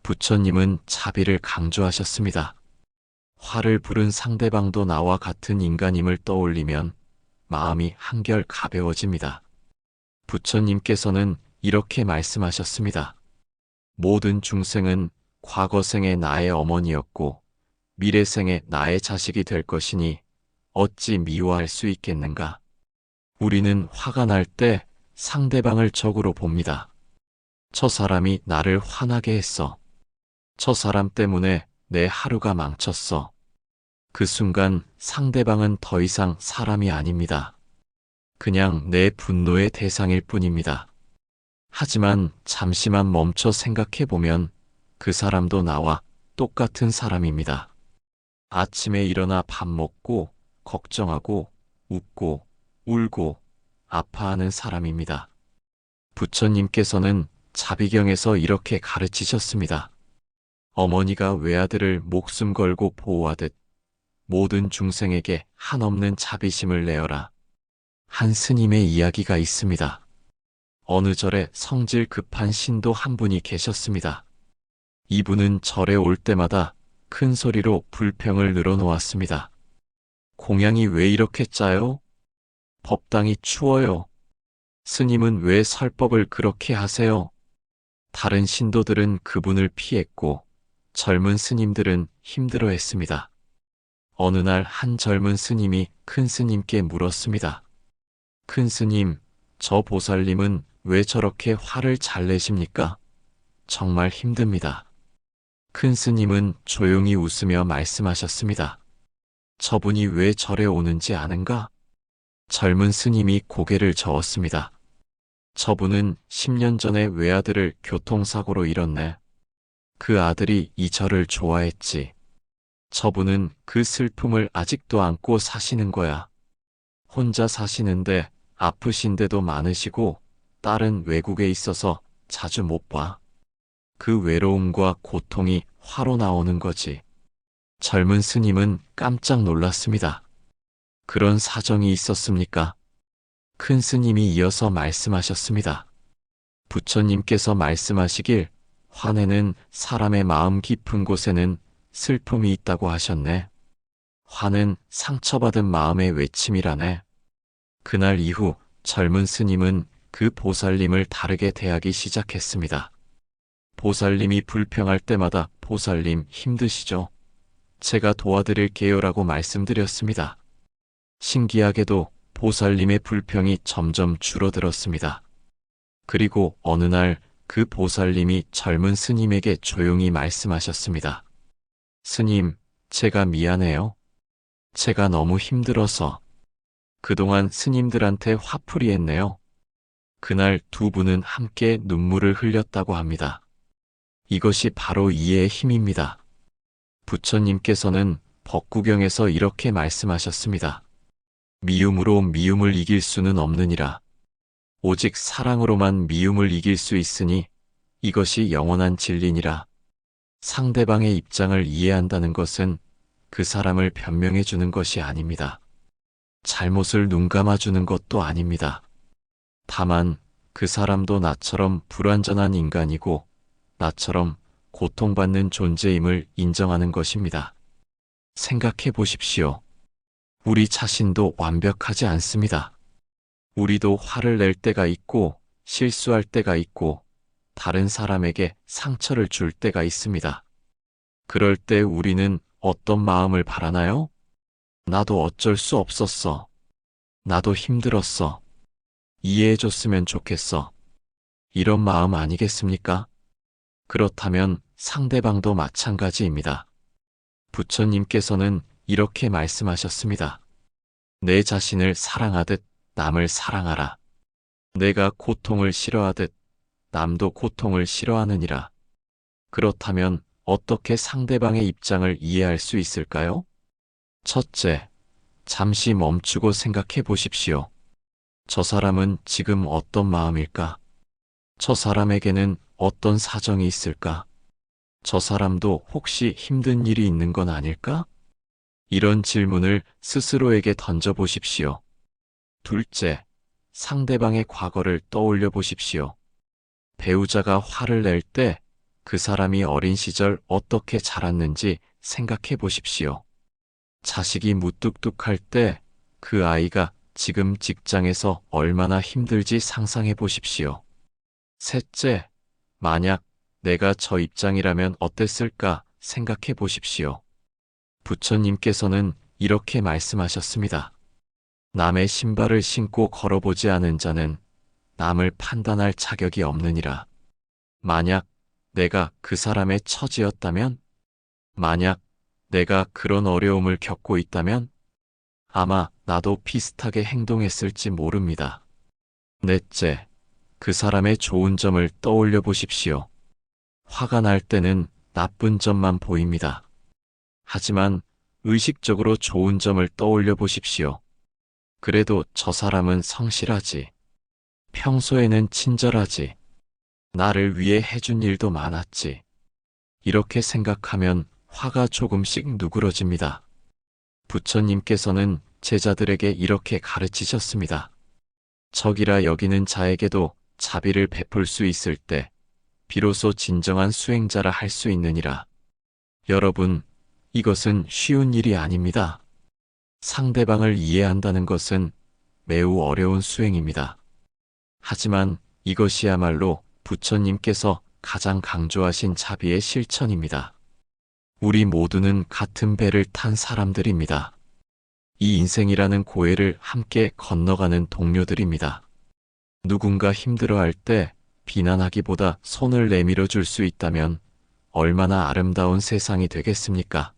부처님은 자비를 강조하셨습니다. 화를 부른 상대방도 나와 같은 인간임을 떠올리면 마음이 한결 가벼워집니다. 부처님께서는 이렇게 말씀하셨습니다. 모든 중생은 과거생의 나의 어머니였고 미래생의 나의 자식이 될 것이니 어찌 미워할 수 있겠는가? 우리는 화가 날 때 상대방을 적으로 봅니다. 저 사람이 나를 화나게 했어. 저 사람 때문에 내 하루가 망쳤어. 그 순간 상대방은 더 이상 사람이 아닙니다. 그냥 내 분노의 대상일 뿐입니다. 하지만 잠시만 멈춰 생각해보면 그 사람도 나와 똑같은 사람입니다. 아침에 일어나 밥 먹고, 걱정하고, 웃고, 울고, 아파하는 사람입니다. 부처님께서는 자비경에서 이렇게 가르치셨습니다. 어머니가 외아들을 목숨 걸고 보호하듯 모든 중생에게 한없는 자비심을 내어라. 한 스님의 이야기가 있습니다. 어느 절에 성질 급한 신도 한 분이 계셨습니다. 이분은 절에 올 때마다 큰 소리로 불평을 늘어놓았습니다. 공양이 왜 이렇게 짜요? 법당이 추워요. 스님은 왜 설법을 그렇게 하세요? 다른 신도들은 그분을 피했고 젊은 스님들은 힘들어했습니다. 어느 날 한 젊은 스님이 큰 스님께 물었습니다. 큰 스님, 저 보살님은 왜 저렇게 화를 잘 내십니까? 정말 힘듭니다. 큰 스님은 조용히 웃으며 말씀하셨습니다. 저분이 왜 절에 오는지 아는가? 젊은 스님이 고개를 저었습니다. 저분은 10년 전에 외아들을 교통사고로 잃었네. 그 아들이 이 절을 좋아했지. 저분은 그 슬픔을 아직도 안고 사시는 거야. 혼자 사시는데 아프신 데도 많으시고 딸은 외국에 있어서 자주 못 봐. 그 외로움과 고통이 화로 나오는 거지. 젊은 스님은 깜짝 놀랐습니다. 그런 사정이 있었습니까? 큰 스님이 이어서 말씀하셨습니다. 부처님께서 말씀하시길 화내는 사람의 마음 깊은 곳에는 슬픔이 있다고 하셨네. 화는 상처받은 마음의 외침이라네. 그날 이후 젊은 스님은 그 보살님을 다르게 대하기 시작했습니다. 보살님이 불평할 때마다 보살님 힘드시죠? 제가 도와드릴게요라고 말씀드렸습니다. 신기하게도 보살님의 불평이 점점 줄어들었습니다. 그리고 어느 날 그 보살님이 젊은 스님에게 조용히 말씀하셨습니다. 스님, 제가 미안해요. 제가 너무 힘들어서 그동안 스님들한테 화풀이 했네요. 그날 두 분은 함께 눈물을 흘렸다고 합니다. 이것이 바로 이해의 힘입니다. 부처님께서는 법구경에서 이렇게 말씀하셨습니다. 미움으로 미움을 이길 수는 없느니라. 오직 사랑으로만 미움을 이길 수 있으니 이것이 영원한 진리니라. 상대방의 입장을 이해한다는 것은 그 사람을 변명해 주는 것이 아닙니다. 잘못을 눈감아 주는 것도 아닙니다. 다만 그 사람도 나처럼 불완전한 인간이고 나처럼 고통받는 존재임을 인정하는 것입니다. 생각해 보십시오. 우리 자신도 완벽하지 않습니다. 우리도 화를 낼 때가 있고 실수할 때가 있고 다른 사람에게 상처를 줄 때가 있습니다. 그럴 때 우리는 어떤 마음을 바라나요? 나도 어쩔 수 없었어. 나도 힘들었어. 이해해줬으면 좋겠어. 이런 마음 아니겠습니까? 그렇다면 상대방도 마찬가지입니다. 부처님께서는 이렇게 말씀하셨습니다. 내 자신을 사랑하듯 남을 사랑하라. 내가 고통을 싫어하듯 남도 고통을 싫어하느니라. 그렇다면 어떻게 상대방의 입장을 이해할 수 있을까요? 첫째, 잠시 멈추고 생각해 보십시오. 저 사람은 지금 어떤 마음일까? 저 사람에게는 어떤 사정이 있을까? 저 사람도 혹시 힘든 일이 있는 건 아닐까? 이런 질문을 스스로에게 던져보십시오. 둘째, 상대방의 과거를 떠올려 보십시오. 배우자가 화를 낼 때 그 사람이 어린 시절 어떻게 자랐는지 생각해 보십시오. 자식이 무뚝뚝할 때 그 아이가 지금 직장에서 얼마나 힘들지 상상해 보십시오. 셋째, 만약 내가 저 입장이라면 어땠을까 생각해 보십시오. 부처님께서는 이렇게 말씀하셨습니다. 남의 신발을 신고 걸어보지 않은 자는 남을 판단할 자격이 없느니라. 만약 내가 그 사람의 처지였다면, 만약 내가 그런 어려움을 겪고 있다면 아마 나도 비슷하게 행동했을지 모릅니다. 넷째, 그 사람의 좋은 점을 떠올려 보십시오. 화가 날 때는 나쁜 점만 보입니다. 하지만 의식적으로 좋은 점을 떠올려 보십시오. 그래도 저 사람은 성실하지. 평소에는 친절하지. 나를 위해 해준 일도 많았지. 이렇게 생각하면 화가 조금씩 누그러집니다. 부처님께서는 제자들에게 이렇게 가르치셨습니다. 적이라 여기는 자에게도 자비를 베풀 수 있을 때 비로소 진정한 수행자라 할 수 있느니라. 여러분, 이것은 쉬운 일이 아닙니다. 상대방을 이해한다는 것은 매우 어려운 수행입니다. 하지만 이것이야말로 부처님께서 가장 강조하신 자비의 실천입니다. 우리 모두는 같은 배를 탄 사람들입니다. 이 인생이라는 고해를 함께 건너가는 동료들입니다. 누군가 힘들어할 때 비난하기보다 손을 내밀어 줄 수 있다면 얼마나 아름다운 세상이 되겠습니까?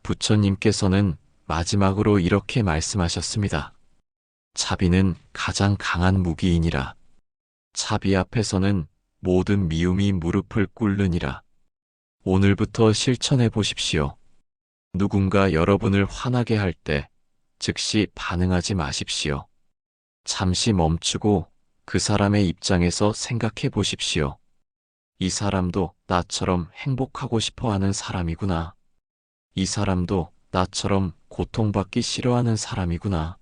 부처님께서는 마지막으로 이렇게 말씀하셨습니다. 자비는 가장 강한 무기이니라. 자비 앞에서는 모든 미움이 무릎을 꿇느니라. 오늘부터 실천해 보십시오. 누군가 여러분을 화나게 할 때 즉시 반응하지 마십시오. 잠시 멈추고 그 사람의 입장에서 생각해 보십시오. 이 사람도 나처럼 행복하고 싶어 하는 사람이구나. 이 사람도 나처럼 고통받기 싫어하는 사람이구나.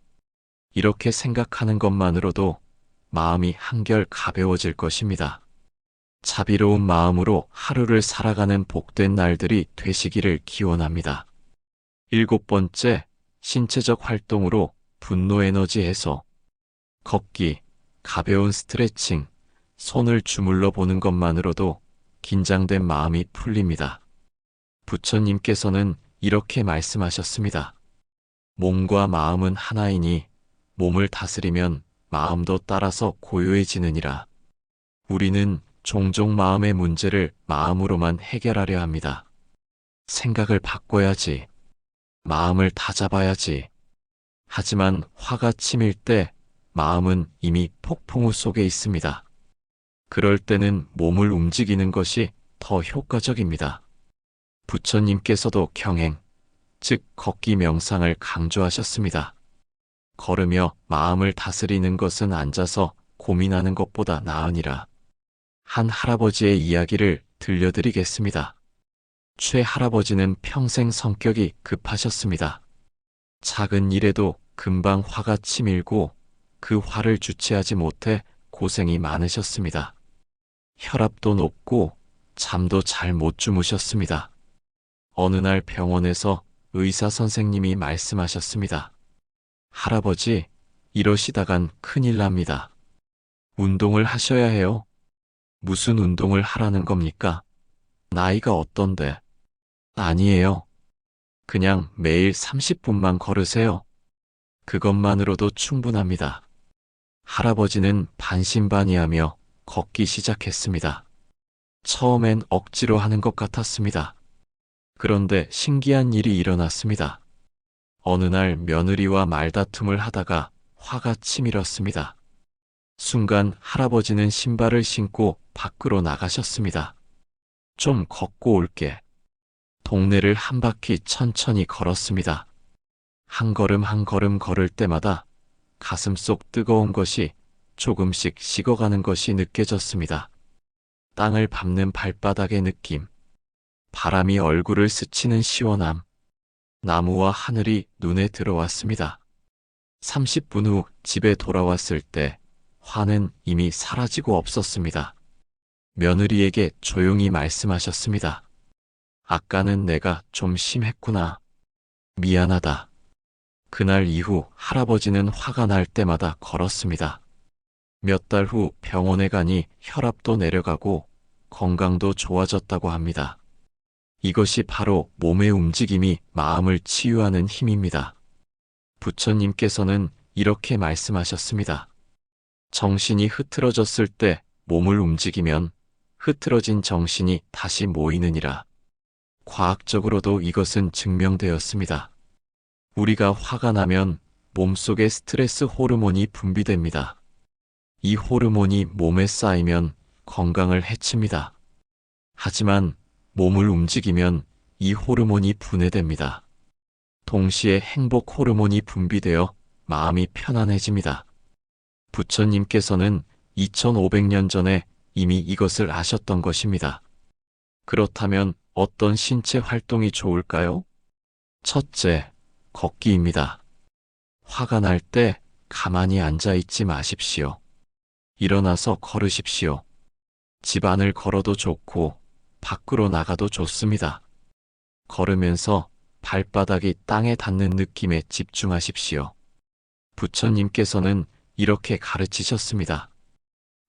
이렇게 생각하는 것만으로도 마음이 한결 가벼워질 것입니다. 자비로운 마음으로 하루를 살아가는 복된 날들이 되시기를 기원합니다. 7번째, 신체적 활동으로 분노 에너지 해소. 걷기, 가벼운 스트레칭, 손을 주물러 보는 것만으로도 긴장된 마음이 풀립니다. 부처님께서는 이렇게 말씀하셨습니다. 몸과 마음은 하나이니 몸을 다스리면 마음도 따라서 고요해지느니라. 우리는 종종 마음의 문제를 마음으로만 해결하려 합니다. 생각을 바꿔야지. 마음을 다잡아야지. 하지만 화가 치밀 때 마음은 이미 폭풍우 속에 있습니다. 그럴 때는 몸을 움직이는 것이 더 효과적입니다. 부처님께서도 경행, 즉 걷기 명상을 강조하셨습니다. 걸으며 마음을 다스리는 것은 앉아서 고민하는 것보다 나으니라. 한 할아버지의 이야기를 들려드리겠습니다. 최 할아버지는 평생 성격이 급하셨습니다. 작은 일에도 금방 화가 치밀고 그 화를 주체하지 못해 고생이 많으셨습니다. 혈압도 높고 잠도 잘 못 주무셨습니다. 어느 날 병원에서 의사 선생님이 말씀하셨습니다. 할아버지, 이러시다간 큰일 납니다. 운동을 하셔야 해요. 무슨 운동을 하라는 겁니까? 나이가 어떤데? 아니에요. 그냥 매일 30분만 걸으세요. 그것만으로도 충분합니다. 할아버지는 반신반의하며 걷기 시작했습니다. 처음엔 억지로 하는 것 같았습니다. 그런데 신기한 일이 일어났습니다. 어느 날 며느리와 말다툼을 하다가 화가 치밀었습니다. 순간 할아버지는 신발을 신고 밖으로 나가셨습니다. 좀 걷고 올게. 동네를 한 바퀴 천천히 걸었습니다. 한 걸음 한 걸음 걸을 때마다 가슴속 뜨거운 것이 조금씩 식어가는 것이 느껴졌습니다. 땅을 밟는 발바닥의 느낌, 바람이 얼굴을 스치는 시원함, 나무와 하늘이 눈에 들어왔습니다. 30분 후 집에 돌아왔을 때 화는 이미 사라지고 없었습니다. 며느리에게 조용히 말씀하셨습니다. 아까는 내가 좀 심했구나. 미안하다. 그날 이후 할아버지는 화가 날 때마다 걸었습니다. 몇 달 후 병원에 가니 혈압도 내려가고 건강도 좋아졌다고 합니다. 이것이 바로 몸의 움직임이 마음을 치유하는 힘입니다. 부처님께서는 이렇게 말씀하셨습니다. 정신이 흐트러졌을 때 몸을 움직이면 흐트러진 정신이 다시 모이느니라. 과학적으로도 이것은 증명되었습니다. 우리가 화가 나면 몸속에 스트레스 호르몬이 분비됩니다. 이 호르몬이 몸에 쌓이면 건강을 해칩니다. 하지만 몸을 움직이면 이 호르몬이 분해됩니다. 동시에 행복 호르몬이 분비되어 마음이 편안해집니다. 부처님께서는 2500년 전에 이미 이것을 아셨던 것입니다. 그렇다면 어떤 신체 활동이 좋을까요? 첫째, 걷기입니다. 화가 날 때 가만히 앉아 있지 마십시오. 일어나서 걸으십시오. 집 안을 걸어도 좋고 밖으로 나가도 좋습니다. 걸으면서 발바닥이 땅에 닿는 느낌에 집중하십시오. 부처님께서는 이렇게 가르치셨습니다.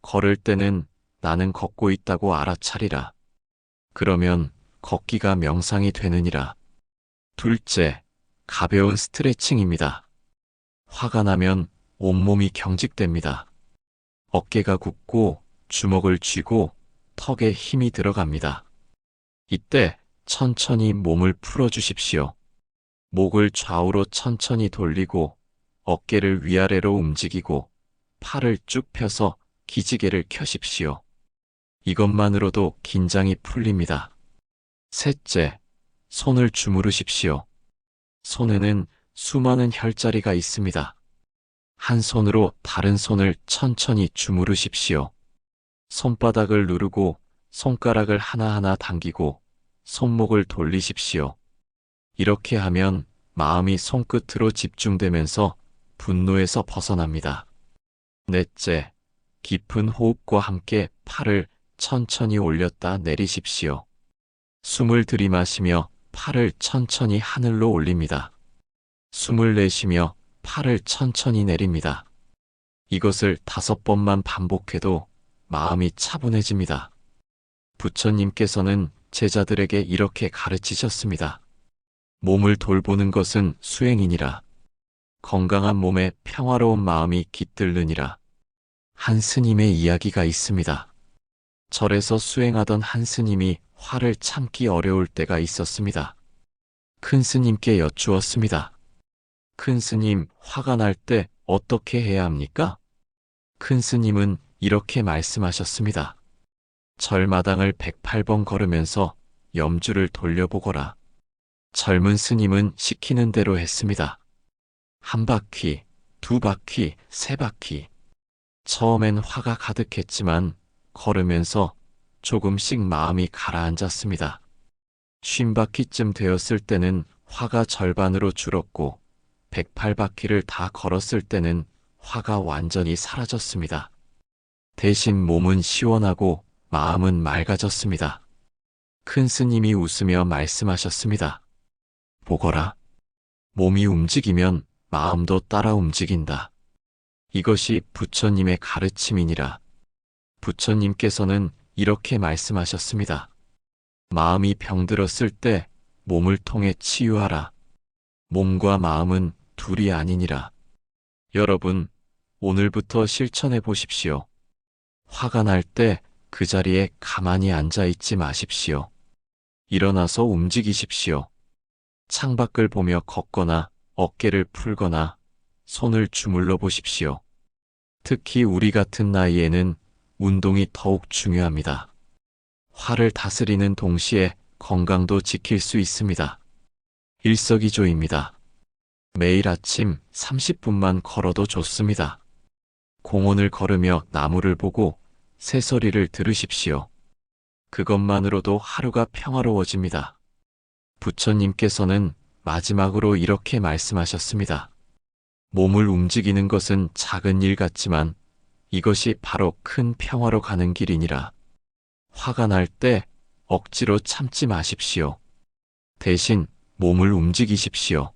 걸을 때는 나는 걷고 있다고 알아차리라. 그러면 걷기가 명상이 되느니라. 둘째, 가벼운 스트레칭입니다. 화가 나면 온몸이 경직됩니다. 어깨가 굽고 주먹을 쥐고 턱에 힘이 들어갑니다. 이때 천천히 몸을 풀어주십시오. 목을 좌우로 천천히 돌리고 어깨를 위아래로 움직이고 팔을 쭉 펴서 기지개를 켜십시오. 이것만으로도 긴장이 풀립니다. 셋째, 손을 주무르십시오. 손에는 수많은 혈자리가 있습니다. 한 손으로 다른 손을 천천히 주무르십시오. 손바닥을 누르고 손가락을 하나하나 당기고 손목을 돌리십시오. 이렇게 하면 마음이 손끝으로 집중되면서 분노에서 벗어납니다. 넷째, 깊은 호흡과 함께 팔을 천천히 올렸다 내리십시오. 숨을 들이마시며 팔을 천천히 하늘로 올립니다. 숨을 내쉬며 팔을 천천히 내립니다. 이것을 5번만 반복해도 마음이 차분해집니다. 부처님께서는 제자들에게 이렇게 가르치셨습니다. 몸을 돌보는 것은 수행이니라. 건강한 몸에 평화로운 마음이 깃들느니라. 한 스님의 이야기가 있습니다. 절에서 수행하던 한 스님이 화를 참기 어려울 때가 있었습니다. 큰 스님께 여쭈었습니다. 큰 스님, 화가 날 때 어떻게 해야 합니까? 큰 스님은 이렇게 말씀하셨습니다. 절마당을 108번 걸으면서 염주를 돌려보거라. 젊은 스님은 시키는 대로 했습니다. 1바퀴, 2바퀴, 3바퀴. 처음엔 화가 가득했지만 걸으면서 조금씩 마음이 가라앉았습니다. 50바퀴쯤 되었을 때는 화가 절반으로 줄었고 108바퀴를 다 걸었을 때는 화가 완전히 사라졌습니다. 대신 몸은 시원하고 마음은 맑아졌습니다. 큰 스님이 웃으며 말씀하셨습니다. 보거라. 몸이 움직이면 마음도 따라 움직인다. 이것이 부처님의 가르침이니라. 부처님께서는 이렇게 말씀하셨습니다. 마음이 병들었을 때 몸을 통해 치유하라. 몸과 마음은 둘이 아니니라. 여러분, 오늘부터 실천해 보십시오. 화가 날 때 그 자리에 가만히 앉아 있지 마십시오. 일어나서 움직이십시오. 창밖을 보며 걷거나 어깨를 풀거나 손을 주물러 보십시오. 특히 우리 같은 나이에는 운동이 더욱 중요합니다. 화를 다스리는 동시에 건강도 지킬 수 있습니다. 일석이조입니다. 매일 아침 30분만 걸어도 좋습니다. 공원을 걸으며 나무를 보고 새소리를 들으십시오. 그것만으로도 하루가 평화로워집니다. 부처님께서는 마지막으로 이렇게 말씀하셨습니다. 몸을 움직이는 것은 작은 일 같지만 이것이 바로 큰 평화로 가는 길이니라. 화가 날 때 억지로 참지 마십시오. 대신 몸을 움직이십시오.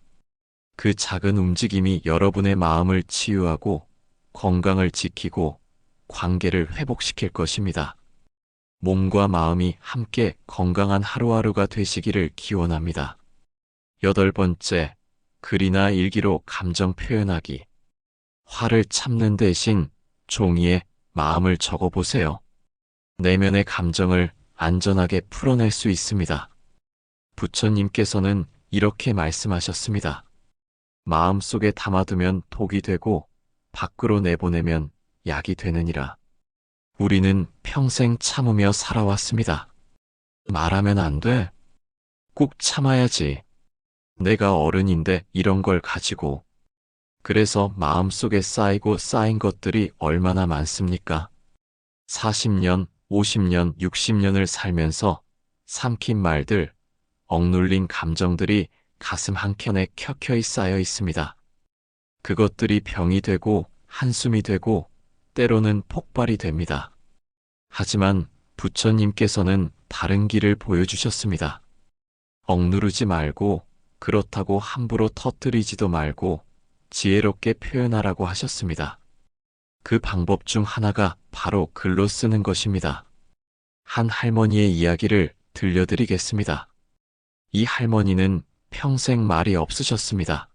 그 작은 움직임이 여러분의 마음을 치유하고 건강을 지키고 관계를 회복시킬 것입니다. 몸과 마음이 함께 건강한 하루하루가 되시기를 기원합니다. 8번째, 글이나 일기로 감정 표현하기. 화를 참는 대신 종이에 마음을 적어보세요. 내면의 감정을 안전하게 풀어낼 수 있습니다. 부처님께서는 이렇게 말씀하셨습니다. 마음속에 담아두면 독이 되고 밖으로 내보내면 약이 되느니라. 우리는 평생 참으며 살아왔습니다. 말하면 안 돼. 꼭 참아야지. 내가 어른인데 이런 걸 가지고. 그래서 마음속에 쌓이고 쌓인 것들이 얼마나 많습니까? 40년, 50년, 60년을 살면서 삼킨 말들, 억눌린 감정들이 가슴 한켠에 켜켜이 쌓여 있습니다. 그것들이 병이 되고 한숨이 되고 때로는 폭발이 됩니다. 하지만 부처님께서는 다른 길을 보여주셨습니다. 억누르지 말고 그렇다고 함부로 터뜨리지도 말고 지혜롭게 표현하라고 하셨습니다. 그 방법 중 하나가 바로 글로 쓰는 것입니다. 한 할머니의 이야기를 들려드리겠습니다. 이 할머니는 평생 말이 없으셨습니다.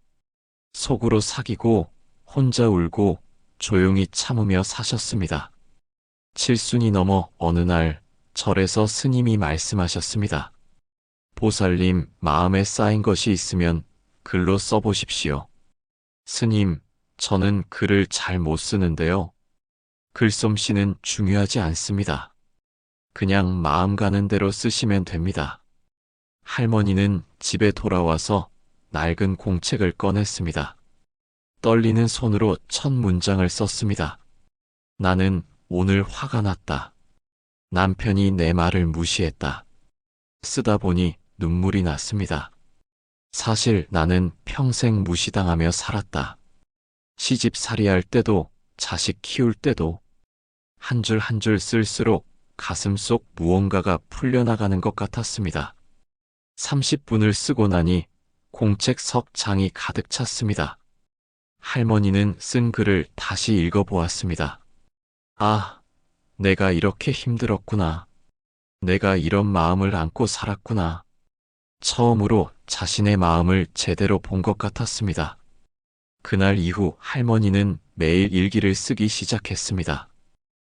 속으로 사귀고 혼자 울고 조용히 참으며 사셨습니다. 칠순이 넘어 어느 날 절에서 스님이 말씀하셨습니다. 보살님, 마음에 쌓인 것이 있으면 글로 써보십시오. 스님, 저는 글을 잘 못 쓰는데요. 글솜씨는 중요하지 않습니다. 그냥 마음 가는 대로 쓰시면 됩니다. 할머니는 집에 돌아와서 낡은 공책을 꺼냈습니다. 떨리는 손으로 첫 문장을 썼습니다. 나는 오늘 화가 났다. 남편이 내 말을 무시했다. 쓰다 보니 눈물이 났습니다. 사실 나는 평생 무시당하며 살았다. 시집살이할 때도 자식 키울 때도 한 줄 한 줄 쓸수록 가슴 속 무언가가 풀려나가는 것 같았습니다. 30분을 쓰고 나니 공책 석 장이 가득 찼습니다. 할머니는 쓴 글을 다시 읽어보았습니다. 아, 내가 이렇게 힘들었구나. 내가 이런 마음을 안고 살았구나. 처음으로 자신의 마음을 제대로 본 것 같았습니다. 그날 이후 할머니는 매일 일기를 쓰기 시작했습니다.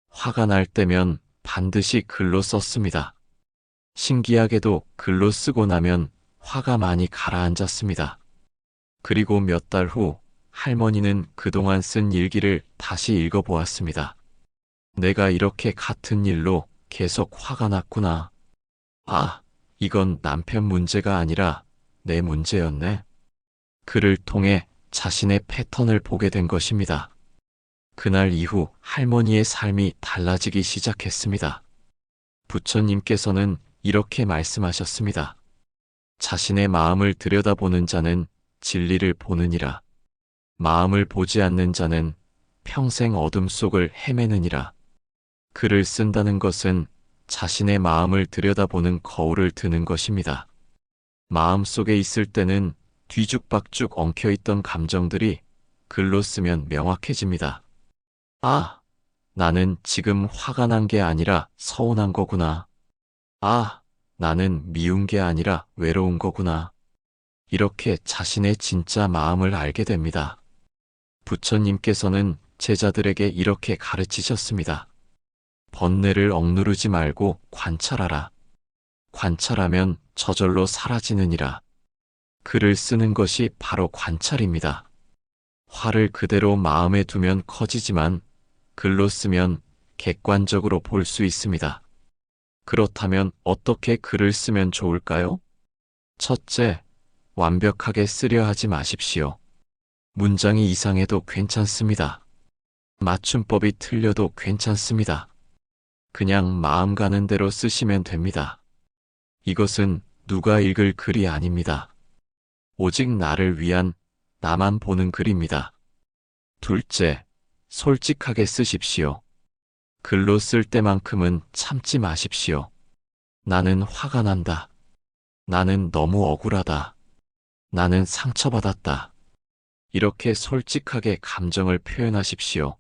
화가 날 때면 반드시 글로 썼습니다. 신기하게도 글로 쓰고 나면 화가 많이 가라앉았습니다. 그리고 몇 달 후 할머니는 그동안 쓴 일기를 다시 읽어보았습니다. 내가 이렇게 같은 일로 계속 화가 났구나. 아, 이건 남편 문제가 아니라 내 문제였네. 글을 통해 자신의 패턴을 보게 된 것입니다. 그날 이후 할머니의 삶이 달라지기 시작했습니다. 부처님께서는 이렇게 말씀하셨습니다. 자신의 마음을 들여다보는 자는 진리를 보느니라. 마음을 보지 않는 자는 평생 어둠 속을 헤매느니라. 글을 쓴다는 것은 자신의 마음을 들여다보는 거울을 드는 것입니다. 마음 속에 있을 때는 뒤죽박죽 엉켜있던 감정들이 글로 쓰면 명확해집니다. 아, 나는 지금 화가 난 게 아니라 서운한 거구나. 아, 나는 미운 게 아니라 외로운 거구나. 이렇게 자신의 진짜 마음을 알게 됩니다. 부처님께서는 제자들에게 이렇게 가르치셨습니다. 번뇌를 억누르지 말고 관찰하라. 관찰하면 저절로 사라지느니라. 글을 쓰는 것이 바로 관찰입니다. 화를 그대로 마음에 두면 커지지만 글로 쓰면 객관적으로 볼 수 있습니다. 그렇다면 어떻게 글을 쓰면 좋을까요? 첫째, 완벽하게 쓰려 하지 마십시오. 문장이 이상해도 괜찮습니다. 맞춤법이 틀려도 괜찮습니다. 그냥 마음 가는 대로 쓰시면 됩니다. 이것은 누가 읽을 글이 아닙니다. 오직 나를 위한 나만 보는 글입니다. 둘째, 솔직하게 쓰십시오. 글로 쓸 때만큼은 참지 마십시오. 나는 화가 난다. 나는 너무 억울하다. 나는 상처받았다. 이렇게 솔직하게 감정을 표현하십시오.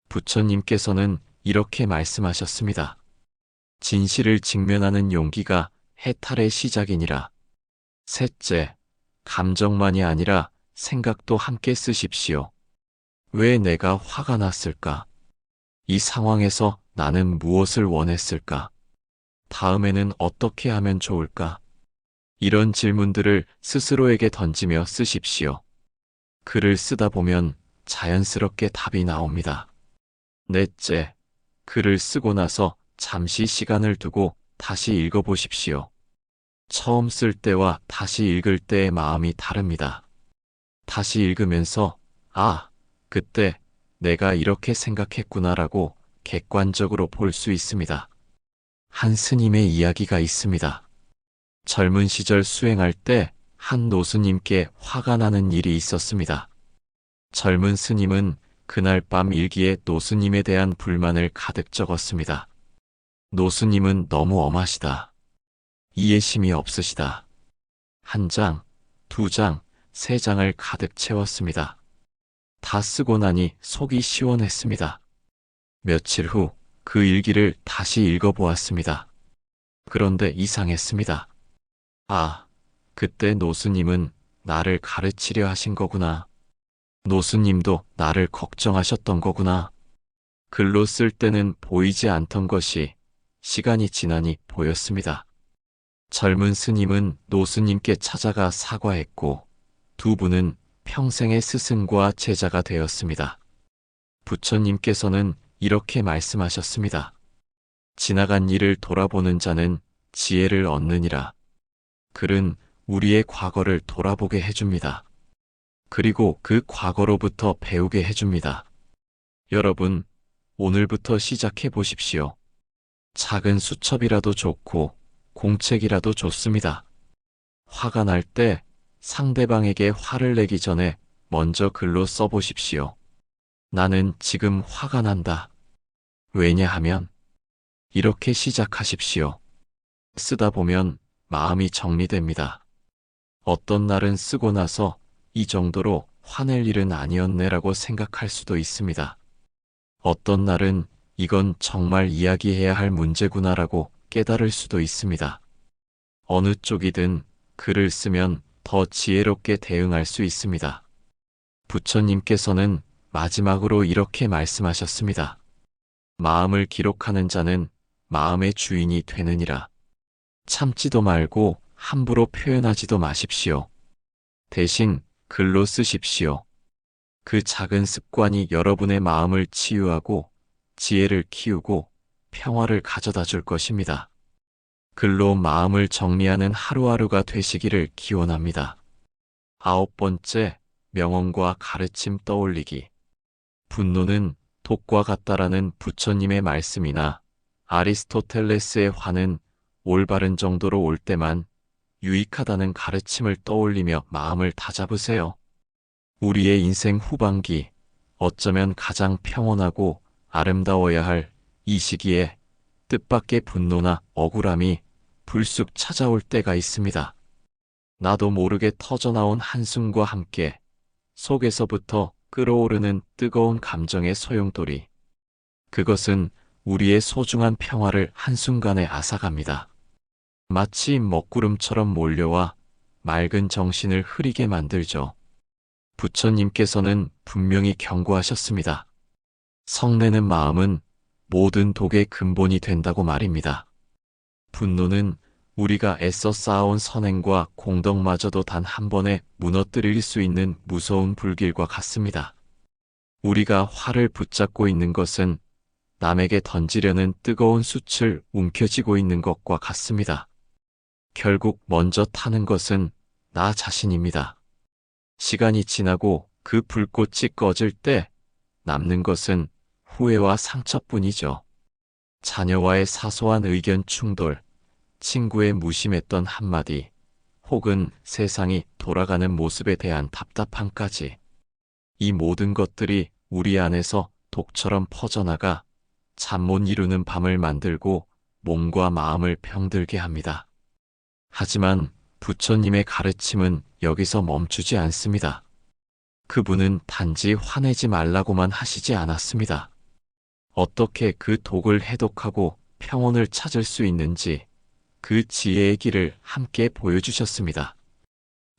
부처님께서는 이렇게 말씀하셨습니다. 진실을 직면하는 용기가 해탈의 시작이니라. 셋째, 감정만이 아니라 생각도 함께 쓰십시오. 왜 내가 화가 났을까? 이 상황에서 나는 무엇을 원했을까? 다음에는 어떻게 하면 좋을까? 이런 질문들을 스스로에게 던지며 쓰십시오. 글을 쓰다 보면 자연스럽게 답이 나옵니다. 넷째, 글을 쓰고 나서 잠시 시간을 두고 다시 읽어보십시오. 처음 쓸 때와 다시 읽을 때의 마음이 다릅니다. 다시 읽으면서, 아, 그때 내가 이렇게 생각했구나라고 객관적으로 볼 수 있습니다. 한 스님의 이야기가 있습니다. 젊은 시절 수행할 때 한 노스님께 화가 나는 일이 있었습니다. 젊은 스님은 그날 밤 일기에 노스님에 대한 불만을 가득 적었습니다. 노스님은 너무 엄하시다. 이해심이 없으시다. 한 장, 두 장, 세 장을 가득 채웠습니다. 다 쓰고 나니 속이 시원했습니다. 며칠 후 그 일기를 다시 읽어보았습니다. 그런데 이상했습니다. 아, 그때 노스님은 나를 가르치려 하신 거구나. 노스님도 나를 걱정하셨던 거구나. 글로 쓸 때는 보이지 않던 것이 시간이 지나니 보였습니다. 젊은 스님은 노스님께 찾아가 사과했고 두 분은 평생의 스승과 제자가 되었습니다. 부처님께서는 이렇게 말씀하셨습니다. 지나간 일을 돌아보는 자는 지혜를 얻느니라. 글은 우리의 과거를 돌아보게 해줍니다. 그리고 그 과거로부터 배우게 해줍니다. 여러분, 오늘부터 시작해 보십시오. 작은 수첩이라도 좋고 공책이라도 좋습니다. 화가 날 때 상대방에게 화를 내기 전에 먼저 글로 써보십시오. 나는 지금 화가 난다. 왜냐하면 이렇게 시작하십시오. 쓰다 보면 마음이 정리됩니다. 어떤 날은 쓰고 나서 이 정도로 화낼 일은 아니었네라고 생각할 수도 있습니다. 어떤 날은 이건 정말 이야기해야 할 문제구나라고 깨달을 수도 있습니다. 어느 쪽이든 글을 쓰면 더 지혜롭게 대응할 수 있습니다. 부처님께서는 마지막으로 이렇게 말씀하셨습니다. 마음을 기록하는 자는 마음의 주인이 되느니라. 참지도 말고 함부로 표현하지도 마십시오. 대신 글로 쓰십시오. 그 작은 습관이 여러분의 마음을 치유하고 지혜를 키우고 평화를 가져다 줄 것입니다. 글로 마음을 정리하는 하루하루가 되시기를 기원합니다. 9번째, 명언과 가르침 떠올리기. 분노는 독과 같다라는 부처님의 말씀이나 아리스토텔레스의 화는 올바른 정도로 올 때만 유익하다는 가르침을 떠올리며 마음을 다잡으세요. 우리의 인생 후반기, 어쩌면 가장 평온하고 아름다워야 할 이 시기에 뜻밖의 분노나 억울함이 불쑥 찾아올 때가 있습니다. 나도 모르게 터져나온 한숨과 함께 속에서부터 끓어오르는 뜨거운 감정의 소용돌이. 그것은 우리의 소중한 평화를 한순간에 앗아갑니다. 마치 먹구름처럼 몰려와 맑은 정신을 흐리게 만들죠. 부처님께서는 분명히 경고하셨습니다. 성내는 마음은 모든 독의 근본이 된다고 말입니다. 분노는 우리가 애써 쌓아온 선행과 공덕마저도 단 한 번에 무너뜨릴 수 있는 무서운 불길과 같습니다. 우리가 화를 붙잡고 있는 것은 남에게 던지려는 뜨거운 숯을 움켜쥐고 있는 것과 같습니다. 결국 먼저 타는 것은 나 자신입니다. 시간이 지나고 그 불꽃이 꺼질 때 남는 것은 후회와 상처뿐이죠. 자녀와의 사소한 의견 충돌, 친구의 무심했던 한마디, 혹은 세상이 돌아가는 모습에 대한 답답함까지. 이 모든 것들이 우리 안에서 독처럼 퍼져나가 잠 못 이루는 밤을 만들고 몸과 마음을 병들게 합니다. 하지만 부처님의 가르침은 여기서 멈추지 않습니다. 그분은 단지 화내지 말라고만 하시지 않았습니다. 어떻게 그 독을 해독하고 평온을 찾을 수 있는지 그 지혜의 길을 함께 보여주셨습니다.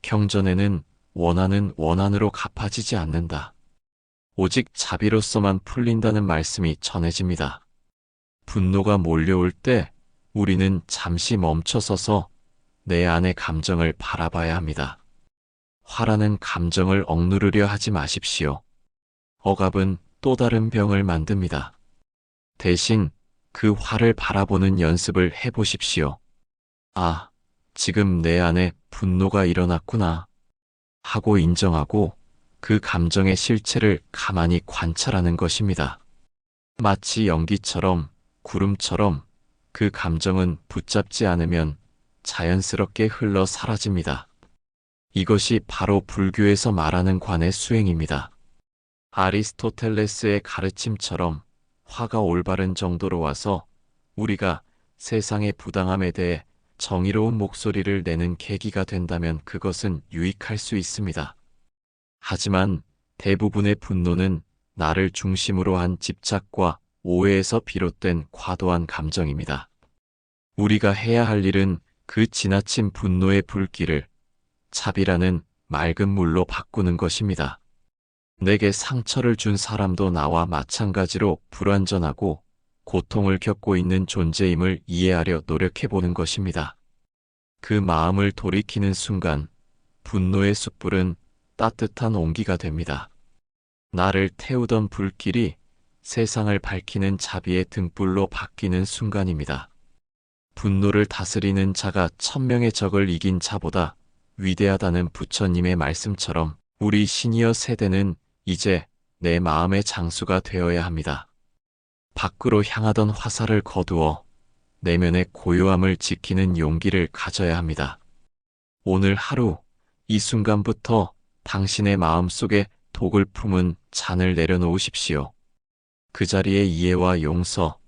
경전에는 원한은 원한으로 갚아지지 않는다. 오직 자비로서만 풀린다는 말씀이 전해집니다. 분노가 몰려올 때 우리는 잠시 멈춰서서 내 안의 감정을 바라봐야 합니다. 화라는 감정을 억누르려 하지 마십시오. 억압은 또 다른 병을 만듭니다. 대신 그 화를 바라보는 연습을 해보십시오. 아, 지금 내 안에 분노가 일어났구나 하고 인정하고 그 감정의 실체를 가만히 관찰하는 것입니다. 마치 연기처럼, 구름처럼 그 감정은 붙잡지 않으면 자연스럽게 흘러 사라집니다. 이것이 바로 불교에서 말하는 관의 수행입니다. 아리스토텔레스의 가르침처럼 화가 올바른 정도로 와서 우리가 세상의 부당함에 대해 정의로운 목소리를 내는 계기가 된다면 그것은 유익할 수 있습니다. 하지만 대부분의 분노는 나를 중심으로 한 집착과 오해에서 비롯된 과도한 감정입니다. 우리가 해야 할 일은 그 지나친 분노의 불길을 자비라는 맑은 물로 바꾸는 것입니다. 내게 상처를 준 사람도 나와 마찬가지로 불완전하고 고통을 겪고 있는 존재임을 이해하려 노력해보는 것입니다. 그 마음을 돌이키는 순간 분노의 숯불은 따뜻한 온기가 됩니다. 나를 태우던 불길이 세상을 밝히는 자비의 등불로 바뀌는 순간입니다. 분노를 다스리는 자가 1000명의 적을 이긴 자보다 위대하다는 부처님의 말씀처럼 우리 시니어 세대는 이제 내 마음의 장수가 되어야 합니다. 밖으로 향하던 화살을 거두어 내면의 고요함을 지키는 용기를 가져야 합니다. 오늘 하루 이 순간부터 당신의 마음속에 독을 품은 잔을 내려놓으십시오. 그 자리에 이해와 용서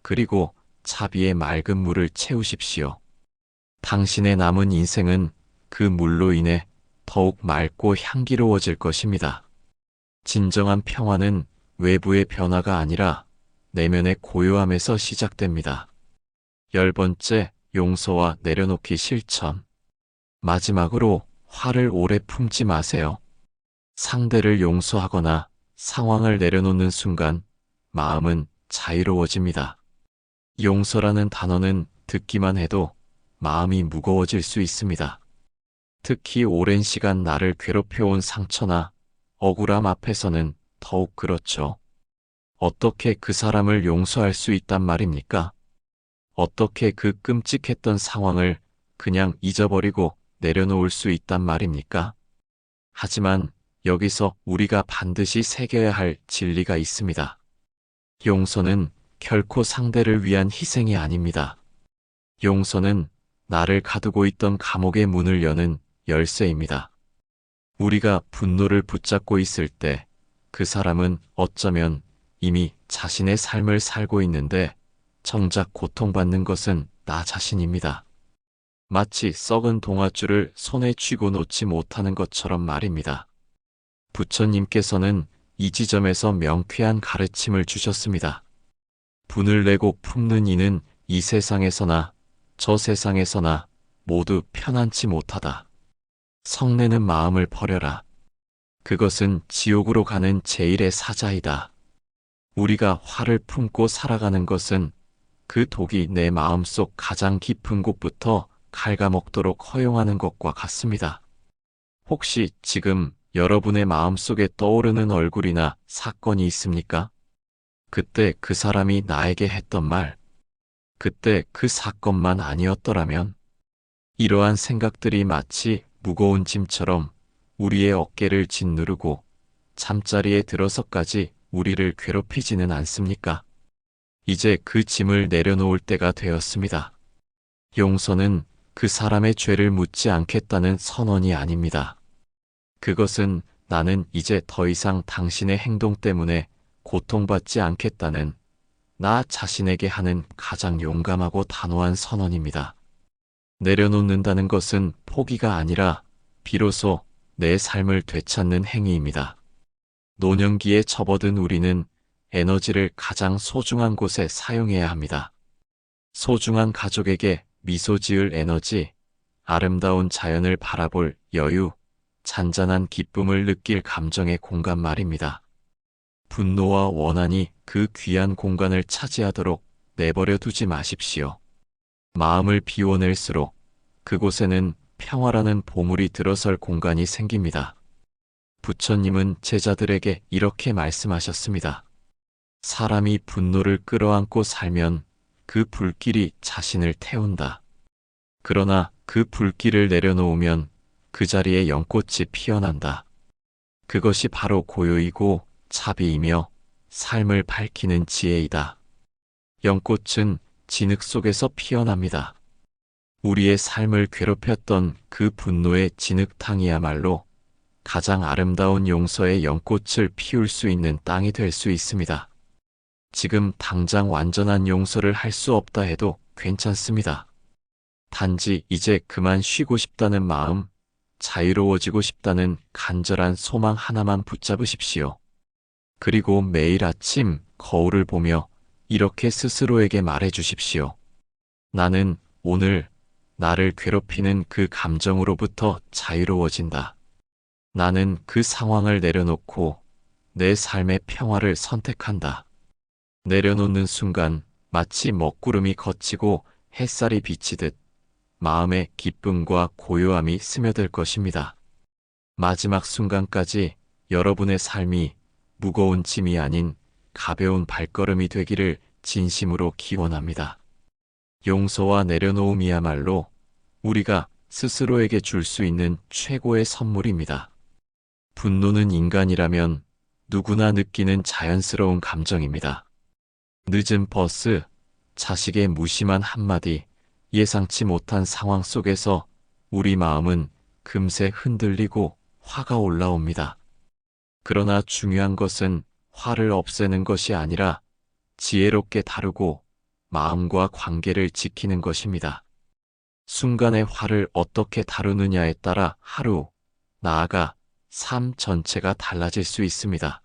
그리고 자비의 맑은 물을 채우십시오. 당신의 남은 인생은 그 물로 인해 더욱 맑고 향기로워질 것입니다. 진정한 평화는 외부의 변화가 아니라 내면의 고요함에서 시작됩니다. 10번째, 용서와 내려놓기 실천. 마지막으로 화를 오래 품지 마세요. 상대를 용서하거나 상황을 내려놓는 순간 마음은 자유로워집니다. 용서라는 단어는 듣기만 해도 마음이 무거워질 수 있습니다. 특히 오랜 시간 나를 괴롭혀온 상처나 억울함 앞에서는 더욱 그렇죠. 어떻게 그 사람을 용서할 수 있단 말입니까? 어떻게 그 끔찍했던 상황을 그냥 잊어버리고 내려놓을 수 있단 말입니까? 하지만 여기서 우리가 반드시 새겨야 할 진리가 있습니다. 용서는 결코 상대를 위한 희생이 아닙니다. 용서는 나를 가두고 있던 감옥의 문을 여는 열쇠입니다. 우리가 분노를 붙잡고 있을 때 그 사람은 어쩌면 이미 자신의 삶을 살고 있는데 정작 고통받는 것은 나 자신입니다. 마치 썩은 동아줄을 손에 쥐고 놓지 못하는 것처럼 말입니다. 부처님께서는 이 지점에서 명쾌한 가르침을 주셨습니다. 분을 내고 품는 이는 이 세상에서나 저 세상에서나 모두 편안치 못하다. 성내는 마음을 버려라. 그것은 지옥으로 가는 제일의 사자이다. 우리가 화를 품고 살아가는 것은 그 독이 내 마음속 가장 깊은 곳부터 갉아먹도록 허용하는 것과 같습니다. 혹시 지금 여러분의 마음속에 떠오르는 얼굴이나 사건이 있습니까? 그때 그 사람이 나에게 했던 말, 그때 그 사건만 아니었더라면, 이러한 생각들이 마치 무거운 짐처럼 우리의 어깨를 짓누르고 잠자리에 들어서까지 우리를 괴롭히지는 않습니까? 이제 그 짐을 내려놓을 때가 되었습니다. 용서는 그 사람의 죄를 묻지 않겠다는 선언이 아닙니다. 그것은 나는 이제 더 이상 당신의 행동 때문에 고통받지 않겠다는 나 자신에게 하는 가장 용감하고 단호한 선언입니다. 내려놓는다는 것은 포기가 아니라 비로소 내 삶을 되찾는 행위입니다. 노년기에 접어든 우리는 에너지를 가장 소중한 곳에 사용해야 합니다. 소중한 가족에게 미소 지을 에너지, 아름다운 자연을 바라볼 여유, 잔잔한 기쁨을 느낄 감정의 공간 말입니다. 분노와 원한이 그 귀한 공간을 차지하도록 내버려 두지 마십시오. 마음을 비워낼수록 그곳에는 평화라는 보물이 들어설 공간이 생깁니다. 부처님은 제자들에게 이렇게 말씀하셨습니다. 사람이 분노를 끌어안고 살면 그 불길이 자신을 태운다. 그러나 그 불길을 내려놓으면 그 자리에 연꽃이 피어난다. 그것이 바로 고요이고 자비이며 삶을 밝히는 지혜이다. 연꽃은 진흙 속에서 피어납니다. 우리의 삶을 괴롭혔던 그 분노의 진흙탕이야말로 가장 아름다운 용서의 연꽃을 피울 수 있는 땅이 될 수 있습니다. 지금 당장 완전한 용서를 할 수 없다 해도 괜찮습니다. 단지 이제 그만 쉬고 싶다는 마음, 자유로워지고 싶다는 간절한 소망 하나만 붙잡으십시오. 그리고 매일 아침 거울을 보며 이렇게 스스로에게 말해 주십시오. 나는 오늘 나를 괴롭히는 그 감정으로부터 자유로워진다. 나는 그 상황을 내려놓고 내 삶의 평화를 선택한다. 내려놓는 순간 마치 먹구름이 걷히고 햇살이 비치듯 마음의 기쁨과 고요함이 스며들 것입니다. 마지막 순간까지 여러분의 삶이 무거운 짐이 아닌 가벼운 발걸음이 되기를 진심으로 기원합니다. 용서와 내려놓음이야말로 우리가 스스로에게 줄 수 있는 최고의 선물입니다. 분노는 인간이라면 누구나 느끼는 자연스러운 감정입니다. 늦은 버스, 자식의 무심한 한마디, 예상치 못한 상황 속에서 우리 마음은 금세 흔들리고 화가 올라옵니다. 그러나 중요한 것은 화를 없애는 것이 아니라 지혜롭게 다루고 마음과 관계를 지키는 것입니다. 순간의 화를 어떻게 다루느냐에 따라 하루, 나아가 삶 전체가 달라질 수 있습니다.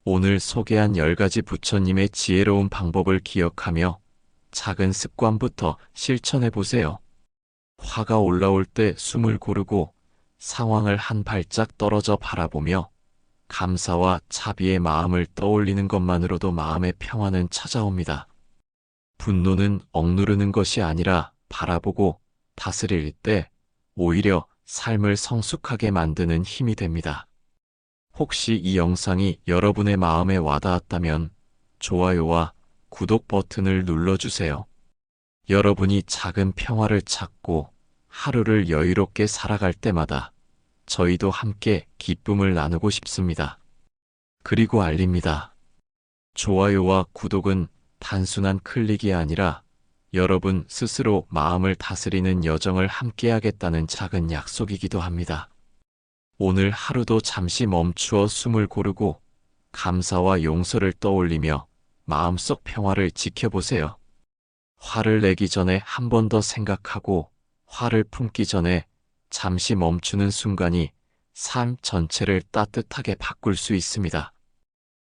오늘 소개한 10가지 부처님의 지혜로운 방법을 기억하며 작은 습관부터 실천해 보세요. 화가 올라올 때 숨을 고르고 상황을 한 발짝 떨어져 바라보며 감사와 자비의 마음을 떠올리는 것만으로도 마음의 평화는 찾아옵니다. 분노는 억누르는 것이 아니라 바라보고 다스릴 때 오히려 삶을 성숙하게 만드는 힘이 됩니다. 혹시 이 영상이 여러분의 마음에 와닿았다면 좋아요와 구독 버튼을 눌러주세요. 여러분이 작은 평화를 찾고 하루를 여유롭게 살아갈 때마다 저희도 함께 기쁨을 나누고 싶습니다. 그리고 알립니다. 좋아요와 구독은 단순한 클릭이 아니라 여러분 스스로 마음을 다스리는 여정을 함께하겠다는 작은 약속이기도 합니다. 오늘 하루도 잠시 멈추어 숨을 고르고 감사와 용서를 떠올리며 마음속 평화를 지켜보세요. 화를 내기 전에 한 번 더 생각하고 화를 품기 전에 잠시 멈추는 순간이 삶 전체를 따뜻하게 바꿀 수 있습니다.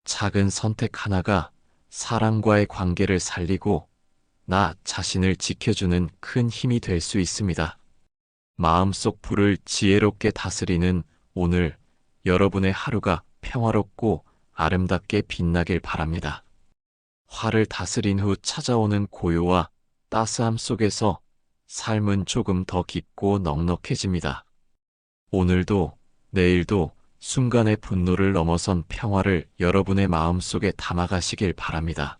작은 선택 하나가 사람과의 관계를 살리고 나 자신을 지켜주는 큰 힘이 될 수 있습니다. 마음속 불을 지혜롭게 다스리는 오늘 여러분의 하루가 평화롭고 아름답게 빛나길 바랍니다. 화를 다스린 후 찾아오는 고요와 따스함 속에서 삶은 조금 더 깊고 넉넉해집니다. 오늘도 내일도 순간의 분노를 넘어선 평화를 여러분의 마음속에 담아가시길 바랍니다.